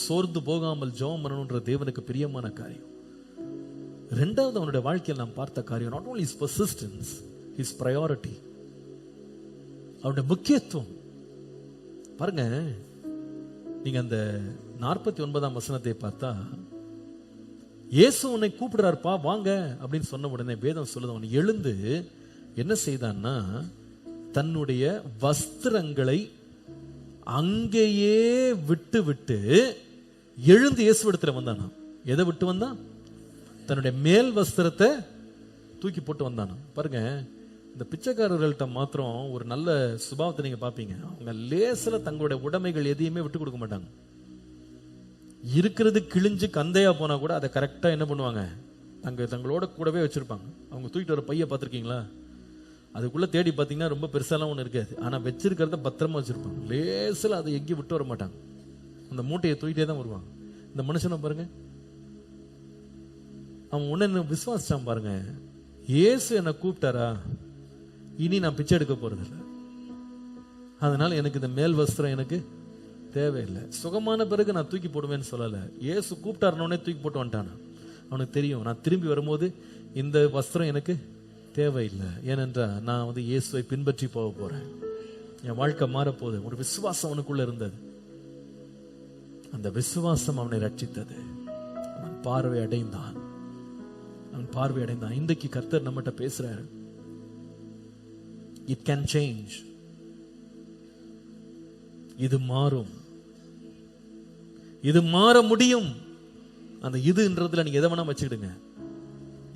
சோர்ந்து போகாமல் ஜெபம் பண்ணணும்ன்ற தேவனுக்கு பிரியமான காரியம். இரண்டாவது அவனுடைய வாழ்க்கையில் நாம் பார்த்த காரியம், not only his persistence, his priority, அவனுடைய முக்கியத்துவம். பாருங்க, நீங்க அந்த 49ஆம் வசனத்தை பார்த்தா, இயேசு உன்னை கூப்பிடுறாருப்பா வாங்க அப்படின்னு சொன்ன உடனே வேதம் சொல்லுது, அவன் எழுந்து என்ன செய்தான்னா, தன்னுடைய வஸ்திரங்களை அங்கேயே விட்டு விட்டு எழுந்து இயேசுவிடத்துல வந்தானா. எதை விட்டு வந்தான்? தன்னுடைய மேல் வஸ்திரத்தை தூக்கி போட்டு வந்தானா. பாருங்க, இந்த பிச்சைக்காரர்கள்ட்ட மாத்திரம் ஒரு நல்ல சுபாவத்தை நீங்க பாப்பீங்க. அவங்க லேசில தங்களுடைய உடைமைகள் எதையுமே விட்டு கொடுக்க மாட்டாங்க. இருக்கிறது கிழிஞ்சு கந்தையா போனா கூட அதை கரெக்டா என்ன பண்ணுவாங்க, தங்களோட கூடவே வச்சிருப்பாங்க. அவங்க தூக்கிட்டு வர பைய பார்த்திருக்கீங்களா? அதுக்குள்ள தேடி பார்த்தீங்கன்னா ரொம்ப பெருசாலாம் ஒன்று இருக்காது, ஆனா வச்சிருக்கிறத பத்திரமா வச்சிருப்பாங்க. லேசில் அதை எங்கேயும் விட்டு வர மாட்டாங்க, அந்த மூட்டையை தூக்கிட்டே தான் வருவாங்க. இந்த மனுஷனை பாருங்க, அவன் உன்ன விசுவாசிச்சான் பாருங்க. இயேசு என்னை கூப்பிட்டாரா, இனி நான் பிச்சை எடுக்க போறதில்லை, அதனால எனக்கு இந்த மேல் வஸ்திரம் எனக்கு தேவையில்லை. சுகமான பிறகு நான் தூக்கி போடுவேன்னு சொல்லலை. இயேசு கூப்பிட்டாருனோடனே தூக்கி போட்டு வந்துட்டானா. அவனுக்கு தெரியும், நான் திரும்பி வரும்போது இந்த வஸ்திரம் எனக்கு தேவையில்லை, ஏனென்றா நான் இயேசுவை பின்பற்றி போக போறேன், என் வாழ்க்கை மாறப்போகுது. ஒரு விசுவாசம் அவனுக்குள்ள இருந்தது. அந்த விசுவாசம் அவனை ரட்சித்தது. அவன் பார்வை அடைந்தான். இன்றைக்கு கர்த்தர் நம்மகிட்ட பேசுறாரு. It can change. இது மாறும், இது மாற முடியும். அந்த இதுன்றதுல நீங்க எதை வேணா வச்சுக்கிடுங்க,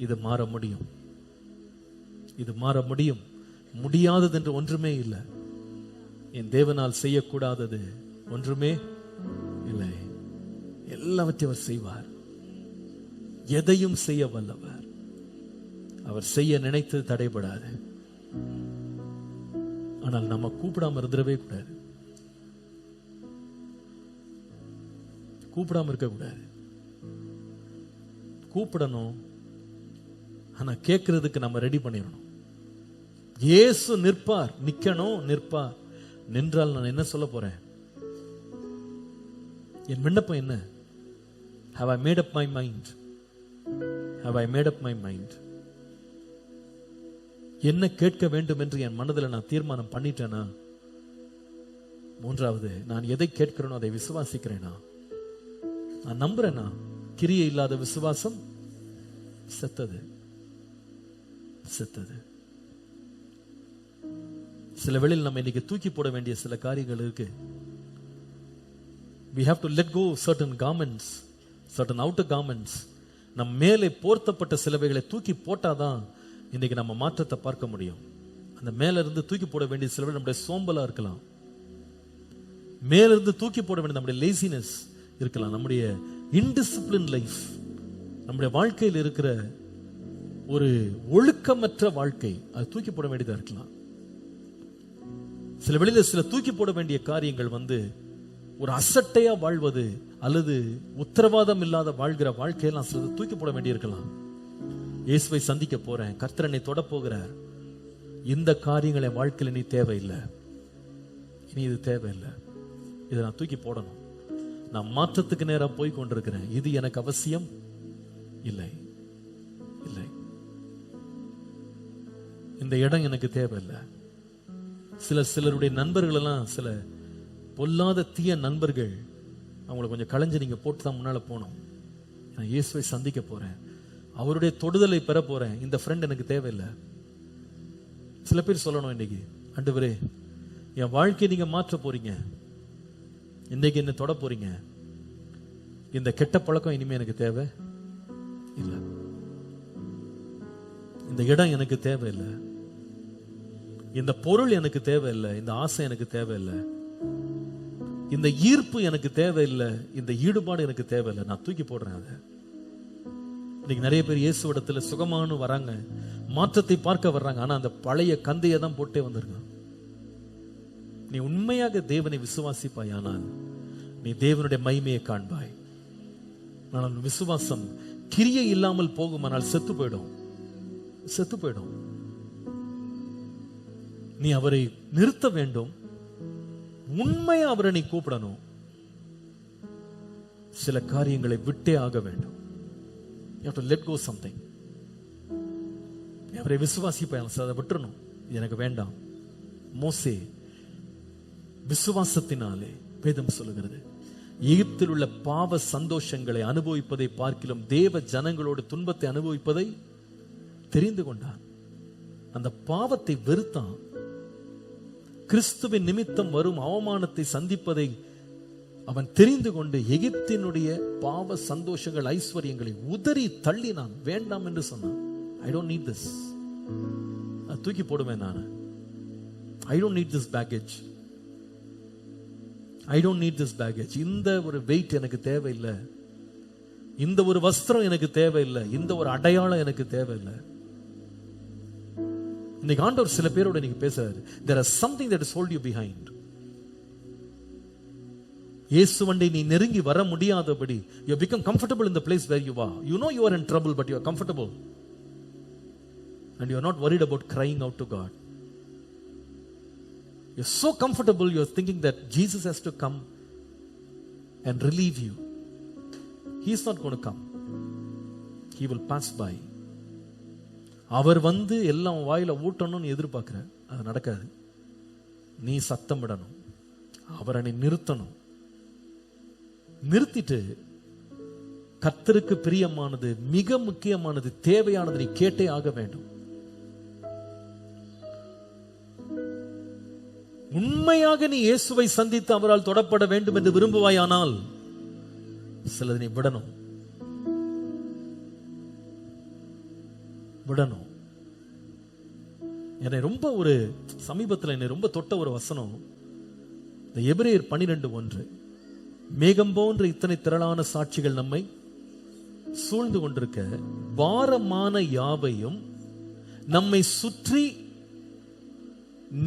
இது மாற முடியும், இது மாற முடியும். முடியாதது என்று ஒன்றுமே இல்லை. என் தேவனால் செய்யக்கூடாதது ஒன்றுமே இல்லை. எல்லாவற்றையும் அவர் செய்வார். எதையும் செய்ய வல்லவர். அவர் செய்ய நினைத்தது தடைபடாது. ஆனால் நம்ம கூப்பிடாம இருந்துடவே கூடாது, கூப்பிடாம இருக்க கூடாது. கூப்பிடணும், ஆனா கேட்கறதுக்கு நம்ம ரெடி பண்ணிடணும். இயேசு நிற்பார், நிற்பார். நின்றால் நான் என்ன சொல்ல போறேன்? என் விண்ணப்பம் என்ன? Have I made up my mind? Have I made up my mind? என்ன கேட்க வேண்டும் என்று என் மனதில் நான் தீர்மானம் பண்ணிட்டேனா? மூன்றாவது, நான் எதை கேட்கிறேனோ அதை விசுவாசிக்கிறேனா? நான் நம்புறேனா? கிரியை இல்லாத விசுவாசம் செத்தது. சில வேளையில் நம்ம இன்னைக்கு தூக்கி போட வேண்டிய சில காரியங்கள் இருக்கு. We have to let go certain garments, certain outer garments. நம் மேலே போர்த்தப்பட்ட சிலவைகளை தூக்கி போட்டாதான் இன்னைக்கு நம்ம மாற்றத்தை பார்க்க முடியும். அந்த மேல இருந்து தூக்கி போட வேண்டிய சிலவை நம்முடைய சோம்பலா இருக்கலாம், மேல இருந்து தூக்கி போட வேண்டிய நம்முடைய லேசினஸ் இருக்கலாம், நம்முடைய இன்டிசிப்ளின் லைஃப், நம்முடைய வாழ்க்கையில் இருக்கிற ஒரு ஒழுக்கமற்ற வாழ்க்கை, அது தூக்கி போட வேண்டியதா இருக்கலாம். சில வெளியில சில தூக்கி போட வேண்டிய காரியங்கள் ஒரு அசட்டையா வாழ்வது அல்லது உத்தரவாதம் இல்லாத வாழ்கிற வாழ்க்கையெல்லாம் சில தூக்கி போட வேண்டியிருக்கலாம். இயேசுவை சந்திக்க போறேன், கர்த்தர் என்னை தொட போகிறார், இந்த காரியங்களை வாழ்க்கையில் நீ தேவையில்லை, இனி இது தேவையில்லை, இதை நான் தூக்கி போடணும். நான் மாற்றத்துக்கு நேரம் போய் கொண்டிருக்கிறேன், இது எனக்கு அவசியம் இல்லை, இல்லை, இந்த இடம் எனக்கு தேவையில்லை. சிலருடைய நண்பர்கள் எல்லாம், சில பொல்லாத தீய நண்பர்கள், அவங்களை கொஞ்சம் களைஞ்சு நீங்க போட்டு தான் முன்னால போனோம். நான் இயேசுவை சந்திக்க போறேன், அவருடைய தொடுதலை பெற போறேன், இந்த ஃப்ரெண்ட் எனக்கு தேவையில்லை. சில பேர் சொல்லணும், இன்னைக்கு ஆண்டவரே என் வாழ்க்கையை நீங்க மாற்ற போறீங்க, இன்னைக்கு என்ன தொட போறீங்க, இந்த கெட்ட பழக்கம் இனிமே எனக்கு தேவை இல்லை, இந்த இடம் எனக்கு தேவையில்லை, இந்த பொருள் எனக்கு தேவையில்லை, இந்த ஆசை எனக்கு தேவையில்லை, இந்த ஈர்ப்பு எனக்கு தேவையில்லை, இந்த ஈடுபாடு எனக்கு தேவையில்லை, நான் தூக்கி போடுறேன். அதை இன்னைக்கு நிறைய பேர் இயேசுவிடத்துல சுகமானு வராங்க, மாற்றத்தை பார்க்க வர்றாங்க, ஆனா அந்த பழைய கந்தையை தான் போட்டே வந்திருக்காங்க. நீ உண்மையாக தேவனை விசுவாசிப்பாய், ஆனால் நீ தேவனுடைய மகிமையை காண்பாய். ஆனால் விசுவாசம் கிரியை இல்லாமல் போகுமானால் செத்து போயிடும், செத்து போயிடும். நீ அவரை நிறுத்த வேண்டும், உண்மையா அவரை நீ கூப்பிடணும், சில காரியங்களை விட்டே ஆக வேண்டும். You have to let go something. அவரை விசுவாசிப்பேன், அதை விட்டுறணும், இது எனக்கு வேண்டாம். மோசே விசுவாசத்தினாலே, வேதம் சொல்லுகிறது, எகிப்தில் உள்ள பாவ சந்தோஷங்களை அனுபவிப்பதை பார்க்கிலும் தேவ ஜனங்களோடு துன்பத்தை அனுபவிப்பதை தெரிந்து கொண்டான். அந்த பாவத்தை வெறுத்தான். கிறிஸ்துவின் நிமித்தம் வரும் அவமானத்தை சந்திப்பதை அவன் தெரிந்து கொண்டு எகிப்தினுடைய பாவ சந்தோஷங்கள், ஐஸ்வர்யங்களை உதறி தள்ளி நான் வேண்டாம் என்று சொன்னான். ஐ டோன்ட் நீட் திஸ், தூக்கி போடுவேன் நான். I don't need this package, I don't need this package. இந்த ஒரு வெயிட் எனக்கு தேவையில்லை, இந்த ஒரு வஸ்திரம் எனக்கு தேவையில்லை, இந்த ஒரு அடையாளம் எனக்கு தேவையில்லை. இன்னைக்கு ஆண்டவர் சில பேரோட நீங்க பேசுறாரு. There is something that is hold you behind. இயேசுவண்டை நீ நெருங்கி வர முடியாதபடி you have become comfortable in the place where you are. You know you are in trouble, but you are comfortable. And you are not worried about crying out to God. You are so comfortable, you are thinking that Jesus has to come and relieve you. He is not going to come. He will pass by. அவர் எல்லாம் வாயில ஊட்டணும்னு எதிர்பார்க்கிற, அது நடக்காது. நீ சத்தம் விடணும், அவரை நீ நிறுத்தணும். நிறுத்திட்டு கர்த்தருக்கு பிரியமானது, மிக முக்கியமானது, தேவையானது நீ கேட்டே ஆக வேண்டும். உண்மையாக நீ இயேசுவை சந்தித்து அவரால் தொடப்பட வேண்டும் என்று விரும்புவாயானால் சிலது நீ விடணும், விடணும். என்னை ரொம்ப ஒரு சமீபத்தில் என்னை ரொம்ப தொட்ட ஒரு வசனம், இந்த எபிரேயர் 12:1, மேகம் போன்ற இத்தனை திரளான சாட்சிகள் நம்மை சூழ்ந்து கொண்டிருக்க, பாரமான யாவையும் நம்மை சுற்றி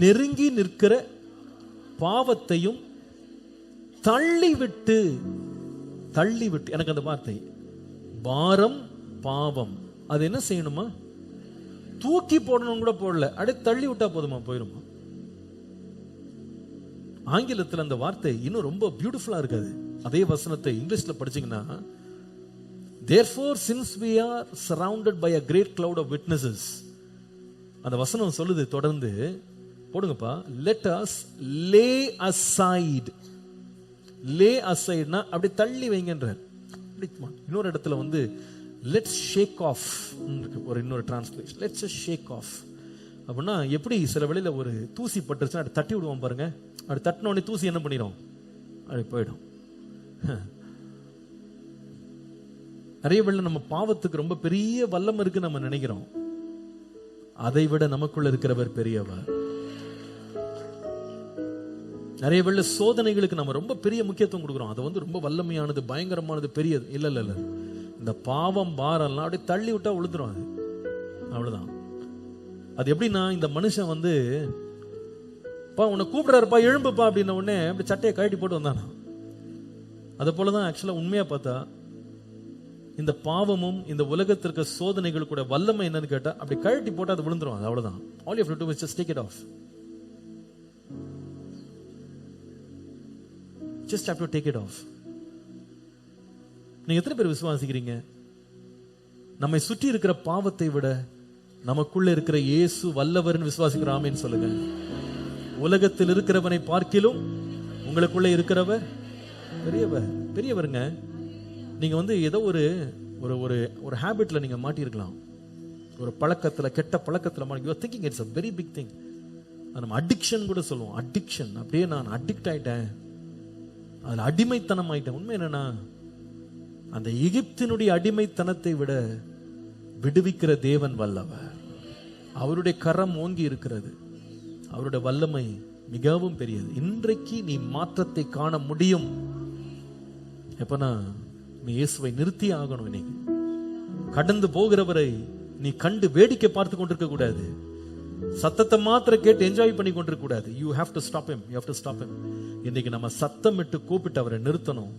நெருங்கி நிற்கிற பாவத்தையும் தள்ளிவிட்டு, தள்ளிவிட்டு, எனக்கு அந்த வார்த்தை பாரம், பாவம், அது என்ன செய்யணுமா? தூக்கி போடணும் கூட போடல, அப்படியே தள்ளி விட்டா போதுமா, போயிருமா? ஆங்கிலத்தில் அந்த வார்த்தை இன்னும் ரொம்ப பியூட்டிஃபுல்லா இருக்காது. அதே வசனத்தை இங்கிலீஷ்ல படிச்சீங்கன்னா, therefore since we are surrounded by a great cloud of witnesses, அந்த வசனம் சொல்லுது தொடர்ந்து, போடுங்கப்பா, let us lay aside. lay aside னா அப்படி தள்ளி வைங்கன்றார். இன்னொரு இடத்துல let's shake off, ஒரு இன்னொரு translation, let's just shake off அப்படின்னா, எப்படி சில வெளியில ஒரு தூசி பட்டுருச்சுன்னா அப்படி தட்டி விடுவோம் பாருங்க, அப்படி தட்டின உடனே தூசி என்ன பண்ணிடும், அப்படி போயிடும். நிறைய வேளை நம்ம பாவத்துக்கு ரொம்ப பெரிய வல்லம் இருக்கு நம்ம நினைக்கிறோம், அதை விட நமக்குள்ள இருக்கிறவர் பெரியவர். நிறைய வேளை சோதனைகளுக்கு நம்ம ரொம்ப பெரிய முக்கியத்துவம் கொடுக்குறோம், அது ரொம்ப வல்லமையானது, பயங்கரமானது, பெரியது. இல்ல இல்ல இல்ல, இந்த பாவம் பாரம்லாம் அப்படியே தள்ளி விட்டா விழுந்துரும். அது அவ்வளவுதான். அது எப்படின்னா, இந்த மனுஷன் வந்து பா உன்னை கூப்பிடாருப்பா எழும்புப்பா அப்படின்ன உடனே அப்படி சட்டையை கழட்டி போட்டு வந்தானா. அது போலதான் ஆக்சுவலா உண்மையா பார்த்தா இந்த பாவமும் இந்த உலகத்திற்கு சோதனைகள் கூட வல்லமை என்னன்னு கேட்டா அப்படி கழட்டி போட்டு அது விழுந்துரும். அது அவ்வளவுதான். All you have to do is just take it off. Just have to take it off. நீங்க எத்தனை பேர் விசுவாசிக்கிறீங்க? நம்மை சுற்றி இருக்கிற பாவத்தை விட நமக்குள்ள இருக்கிற இயேசு வல்லவர்னு விசுவாசிக்கிறோம்? ஆமென் சொல்லுங்க. உலகத்தில் இருக்கிறவனை பார்க்கிலும் உங்களுக்குள்ள இருக்கிறவர் பெரியவர். பெரியவருங்க. நீங்க வந்து ஏதோ ஒரு ஒரு ஒரு ஹேபிட்ல நீங்க மாட்டியிருக்கலாம், ஒரு பழக்கத்துல, கெட்ட பழக்கத்துல மாட்டி. You are thinking it's a very big thing. நம்ம அடிக்ஷன் கூட சொல்லுவோம். அடிக்ஷன், அப்படியே நான் அடிக்ட் ஆயிட்டேன், அதுல அடிமைத்தனம் ஆயிட்டேன். உண்மை என்னன்னா, அந்த எகிப்தினுடைய அடிமைத்தனத்தை விட விடுவிக்கிற தேவன் வல்லவர். அவருடைய கரம் ஓங்கி இருக்கிறது. அவருடைய வல்லமை மிகவும் பெரியது. இன்றைக்கு நீ மாற்றத்தை காண முடியும். எப்பனா நீ இயேசுவை நிறுத்தி ஆகணும். இன்னைக்கு கடந்து போகிறவரை நீ கண்டு வேடிக்கை பார்த்து கொண்டிருக்க கூடாது. சத்தத்தை மாத்திர கேட்டு என்ஜாய் பண்ணி கொண்டிருக்க கூடாது. You have to stop him. You have to stop him. இன்னைக்கு நம்ம சத்தமிட்டு கூப்பிட்டு அவரை நிறுத்தணும்.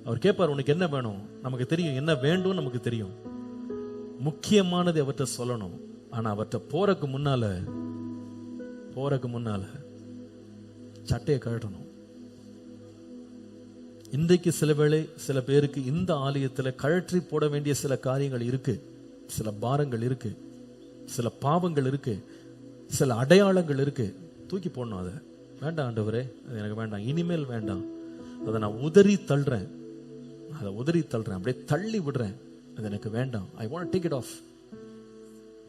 அவர் கேட்பார், உனக்கு என்ன வேணும்? நமக்கு தெரியும் என்ன வேண்டும், நமக்கு தெரியும். முக்கியமானது அவர்கிட்ட சொல்லணும். ஆனா அவர்கிட்ட போறதுக்கு முன்னால சட்டையை கழட்டணும். இன்றைக்கு சில வேளை சில பேருக்கு இந்த ஆலயத்தில் கழற்றி போட வேண்டிய சில காரியங்கள் இருக்கு, சில பாரங்கள் இருக்கு, சில பாவங்கள் இருக்கு, சில அடையாளங்கள் இருக்கு. தூக்கி போடணும். அதை வேண்டாம் ஆண்டவரே, அது எனக்கு வேண்டாம், இனிமேல் வேண்டாம், அதை நான் உதறி தள்ளுறேன், அப்படியே தள்ளி விடுறேன், அது எனக்கு வேண்டாம். I want to take it of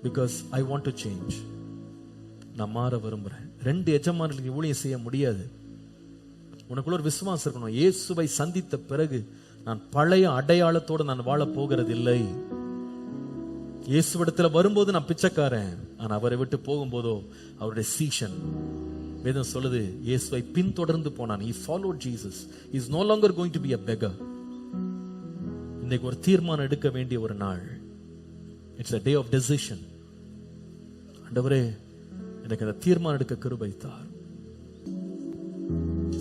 because I want to change. நான் மாற விரும்புறேன். 2 எஜமானர்களுக்கு ஊழியம் செய்ய முடியாது. உனக்குள்ள ஒரு விசுவாசம் இருக்கணும். இயேசுவை சந்தித்த பிறகு நான் பழைய அடையாளத்தோடு நான் வாழ போகிறது இல்லை. இயேசுவிடத்துல வரும்போது நான் பிச்சைக்காரன், ஆனா அவரை விட்டு போகும்போதோ அவருடைய சீஷன். வேதம் சொல்லுது, இயேசுவை பின்தொடர்ந்து போனான். He followed Jesus. He is no longer going to be a beggar. இன்னைக்கு ஒரு தீர்மானம் எடுக்க வேண்டிய ஒரு நாள். It's a day of decision. ஆண்டவரே, எனக்கு அந்த தீர்மானம் எடுக்க கிருபை தார்.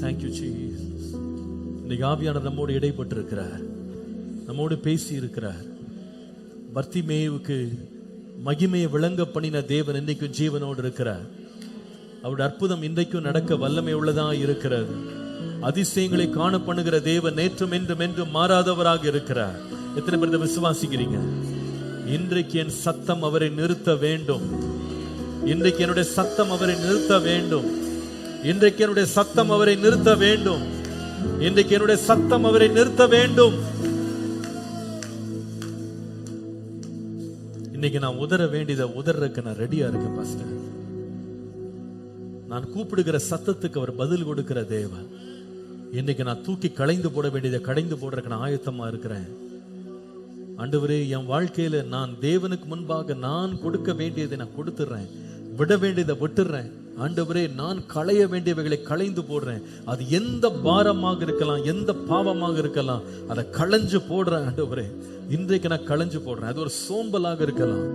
Thank you Jesus. இன்னைக்கு ஆவியானவர் நம்மோடு இடைப்பட்டு இருக்கிறார், நம்மோடு பேசி இருக்கிறார். பர்த்திமேயுவுக்கு மகிமையை விளங்க பண்ணின தேவன் இன்னைக்கும் ஜீவனோடு இருக்கிறார். அவருடைய அற்புதம் இன்றைக்கும் நடக்க வல்லமை உள்ளதா இருக்கிறது. அதிசயங்களை காண பண்ணுகிற தேவன் நேற்றும் என்றும் என்றும் மாறாதவராக இருக்கிறார். எத்தனை பேர் விசுவாசிக்கிறீங்க? இன்றைக்கு என் சத்தம் அவரை நிறுத்த வேண்டும். இன்றைக்கு என்னுடைய சத்தம் அவரை நிறுத்த வேண்டும். இன்றைக்கு என்னுடைய சத்தம் அவரை நிறுத்த வேண்டும். இன்றைக்கு என்னுடைய சத்தம் அவரை நிறுத்த வேண்டும். இன்னைக்கு நான் உதற வேண்டியதை உதறக்கு நான் ரெடியா இருக்கேன் பாஸ்டர். நான் கூப்பிடுகிற சத்தத்துக்கு அவர் பதில் கொடுக்கிற தேவன். இன்னைக்கு நான் தூக்கி களைந்து போட வேண்டியதை களைந்து போடுறதுக்கு நான் ஆயத்தமா இருக்கிறேன். ஆண்டவரே, என் வாழ்க்கையில நான் தேவனுக்கு முன்பாக நான் கொடுக்க வேண்டியதை நான் கொடுத்துடுறேன், விட வேண்டியதை விட்டுறேன். ஆண்டவரே, நான் களைய வேண்டியவைகளை களைந்து போடுறேன். அது எந்த பாரமாக இருக்கலாம், எந்த பாவமாக இருக்கலாம், அதை களைஞ்சு போடுறேன். ஆண்டவரே, இன்றைக்கு நான் களைஞ்சு போடுறேன். அது ஒரு சோம்பலாக இருக்கலாம்,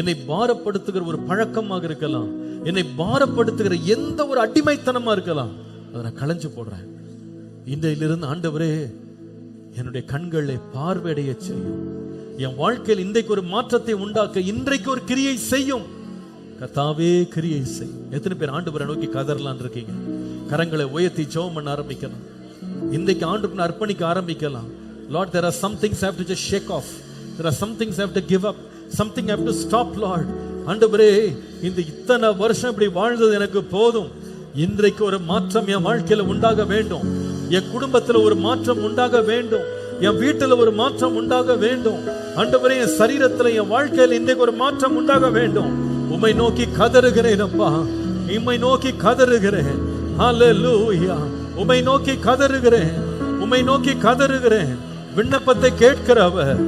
என்னை பாரப்படுத்துகிற ஒரு பழக்கமாக இருக்கலாம், என்னை பாரப்படுத்துகிற எந்த ஒரு அடிமைத்தனமா இருக்கலாம், அதை நான் களைஞ்சு போடுறேன். இன்றையிலிருந்து ஆண்டவரே, என்னுடைய கண்களை பார்வையடைய செய்யும். என் வாழ்க்கையில் இன்றைக்கு ஒரு மாற்றத்தை உண்டாக்க இன்றைக்கு ஒரு கிரியை செய்யும். கர்த்தாவே, கிரியை செய். எத்தனை பேர் ஆண்டவரை நோக்கி கதறலாம் இருக்கீங்க? கரங்களை உயர்த்தி ஜெபம் பண்ண ஆரம்பிக்கலாம். இன்றைக்கு ஆண்டவருக்கு அர்ப்பணிக்க ஆரம்பிக்கலாம். Lord, there are some things I have to just shake off. There are some things I have to give up. Something I have to stop, Lord. ஆண்டவரே, இந்த இத்தனை வருஷம் இப்படி வாழ்ந்தது எனக்கு போதும். இன்றைக்கு ஒரு மாற்றம் என் வாழ்க்கையில உண்டாக வேண்டும். என் குடும்பத்துல ஒரு மாற்றம் உண்டாக வேண்டும். என் வீட்டுல ஒரு மாற்றம் உண்டாக வேண்டும். ஆண்டவரே, என் சரீரத்துல, என் வாழ்க்கையில இன்றைக்கு ஒரு மாற்றம் உண்டாக வேண்டும். உம்மை நோக்கி கதறுகிறேன் அப்பா, உம்மை நோக்கி கதறுகிறேன். ஹல்லேலூயா. உம்மை நோக்கி கதறுகிறேன், உம்மை நோக்கி கதறுகிறேன். விண்ணப்பத்தை கேட்கிறவர்,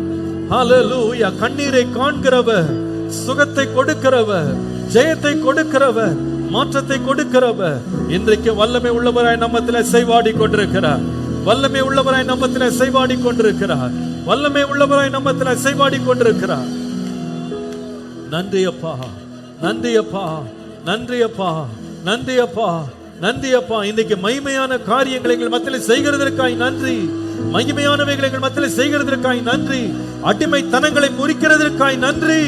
ஹல்லேலூயா. கண்ணீரை காண்கிறவர், சுகத்தை கொடுக்கிறவர், ஜெயத்தை கொடுக்கிறவர், மாற்றத்தை கொடுக்கிறவர். இன்றைக்கு வல்லமை உள்ளவராய் நம்மத்திலே செய்வாடி கொண்டிருக்கிறார். வல்லமை உள்ளவராய் நம்மத்திலே செய்வாடி கொண்டிருக்கிறார். வல்லமை உள்ளவராய் நம்மத்திலே செய்வாடி கொண்டிருக்கிறார். நன்றி அப்பா, நன்றி அப்பா, நன்றி அப்பா, நன்றி அப்பா, நன்றி அப்பா. இன்னைக்கு மகிமையான காரியங்களை எங்கள் மத்தியில் செய்கிறதற்காய் நன்றி. மகிமையானவைகளை எங்கள் மத்தியில் செய்கிறதற்காய் நன்றி. அடிமைத்தனங்களை முறிக்கிறதற்காய் நன்றி.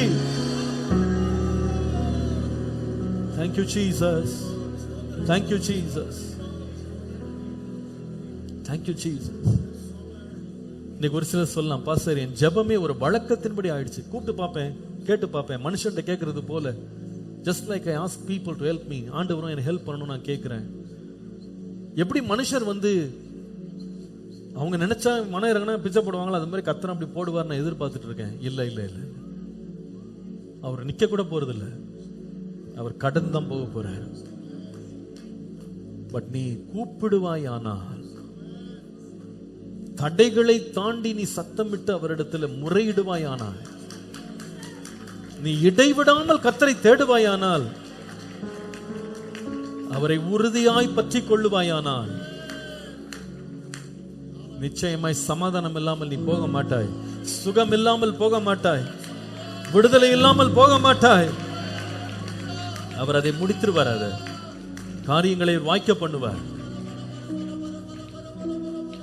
Thank you Jesus. Thank you Jesus. Thank you Jesus. இன்னைக்கு ஒரு சிலர் சொல்லலாம், பாஸ்டர் என் ஜெபமே ஒரு வழக்கத்தின்படி ஆயிடுச்சு. கூப்பிட்டு பார்ப்பேன், கேட்டு பார்ப்பேன், மனுஷன்ட்ட கேட்கறது போல. Just like I ask people to help me. ஆண்டவரும் எனக்கு ஹெல்ப் பண்ணணும் நான் கேட்கிறேன். எப்படி மனுஷர் அவங்க நினைச்சா மன இறங்கினா பிச்சை போடுவாங்களா, அது மாதிரி கர்த்தர் அப்படி போடுவார் நான் எதிர்பார்த்துட்டு இருக்கேன். இல்ல இல்ல இல்ல, அவர் நிக்க கூட போறது இல்ல, அவர் கடந்து தான் போக போறார். பட் நீ கூப்பிடுவாயானால், தடைகளை தாண்டி நீ சத்தமிட்டு அவரிடத்துல முறையிடுவாயானால், நீ இடைவிடாமல் கர்த்தரை தேடுவாயானால், அவரை உறுதியாய் பற்றி கொள்ளுவாயானால், நிச்சயமாய் சமாதானம் இல்லாமல் நீ போக மாட்டாய், சுகம் இல்லாமல் போக மாட்டாய், விடுதலை இல்லாமல் போக மாட்டாய். அவர் அதை முடித்திருவார். அதை காரியங்களை வாய்க்க பண்ணுவார்,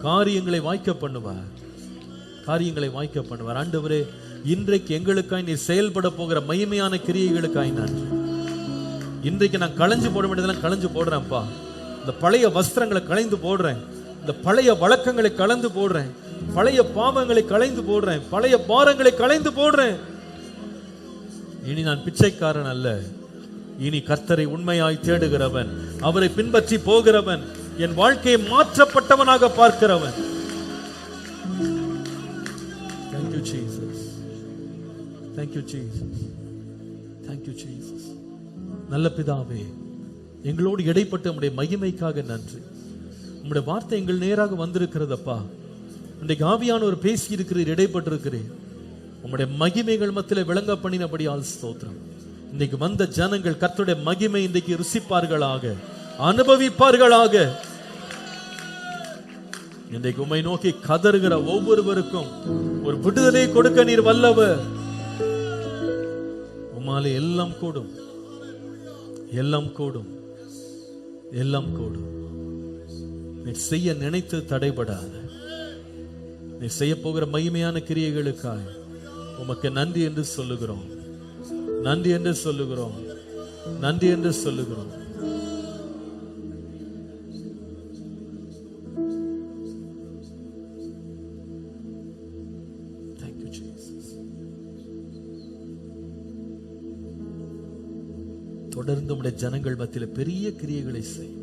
காரியங்களை வாய்க்க பண்ணுவார், காரியங்களை வாய்க்க பண்ணுவார். ஆண்டவரே, இன்றைக்கு எங்களுக்காய் நீ செயல்பட போகிற மகிமையான கிரியைகளுக்காய் நன்றி. இன்றைக்கு நான் களைஞ்சு போட வேண்டியதெல்லாம் களைஞ்சு போடுறேன்ப்பா. இந்த பழைய வஸ்திரங்களை களைந்து போடுறேன், இந்த பழைய வழக்கங்களை கலந்து போடுறேன், பழைய பாவங்களை களைந்து போடுறேன், பழைய பாரங்களை களைந்து போடுறேன். இனி நான் பிச்சைக்காரன் அல்ல, இனி கர்த்தரை உண்மையாய் தேடுகிறவன், அவரை பின்பற்றி போகிறவன், என் வாழ்க்கையை மாற்றப்பட்டவனாக பார்க்கிறவன். Thank you Jesus. Thank you Jesus. Thank you Jesus. நல்ல பிதாவே, எங்களோடு இடைப்பட்ட உம்முடைய மகிமைக்காக நன்றி. உம்முடைய வார்த்தை எங்கள் நேராக வந்திருக்கிறதப்பா. இன்றைக்கு ஆவியானவர் பேசி இருக்கிறீர், இடைப்பட்டிருக்கிறீர். உம்முடைய மகிமைகள் மத்தியிலே விளங்க பண்ணினபடியால் ஸ்தோத்திரம். இன்னைக்கு வந்த ஜனங்கள் கர்த்தருடைய மகிமை இன்றைக்கு ருசிப்பார்களாக, அனுபவிப்பார்களாக. இன்றைக்கு உம்மை நோக்கி கதறுகிற ஒவ்வொருவருக்கும் ஒரு விடுதலை கொடுக்க நீர் வல்லவர். உம்மாலே எல்லாம் கூடும், எல்லாம் கூடும், எல்லாம் கூடும். நீ செய்ய நினைத்து தடைபடாத. நீ செய்ய போகிற மகிமையான கிரியைகளுக்காய் உமக்கு நன்றி என்று சொல்லுகிறோம், நன்றி என்று சொல்லுகிறோம், நன்றி என்று சொல்லுகிறோம். Thank you Jesus. தொடர்ந்து உம்முடைய ஜனங்கள் மத்தியிலே பெரிய கிரியைகளை செய்.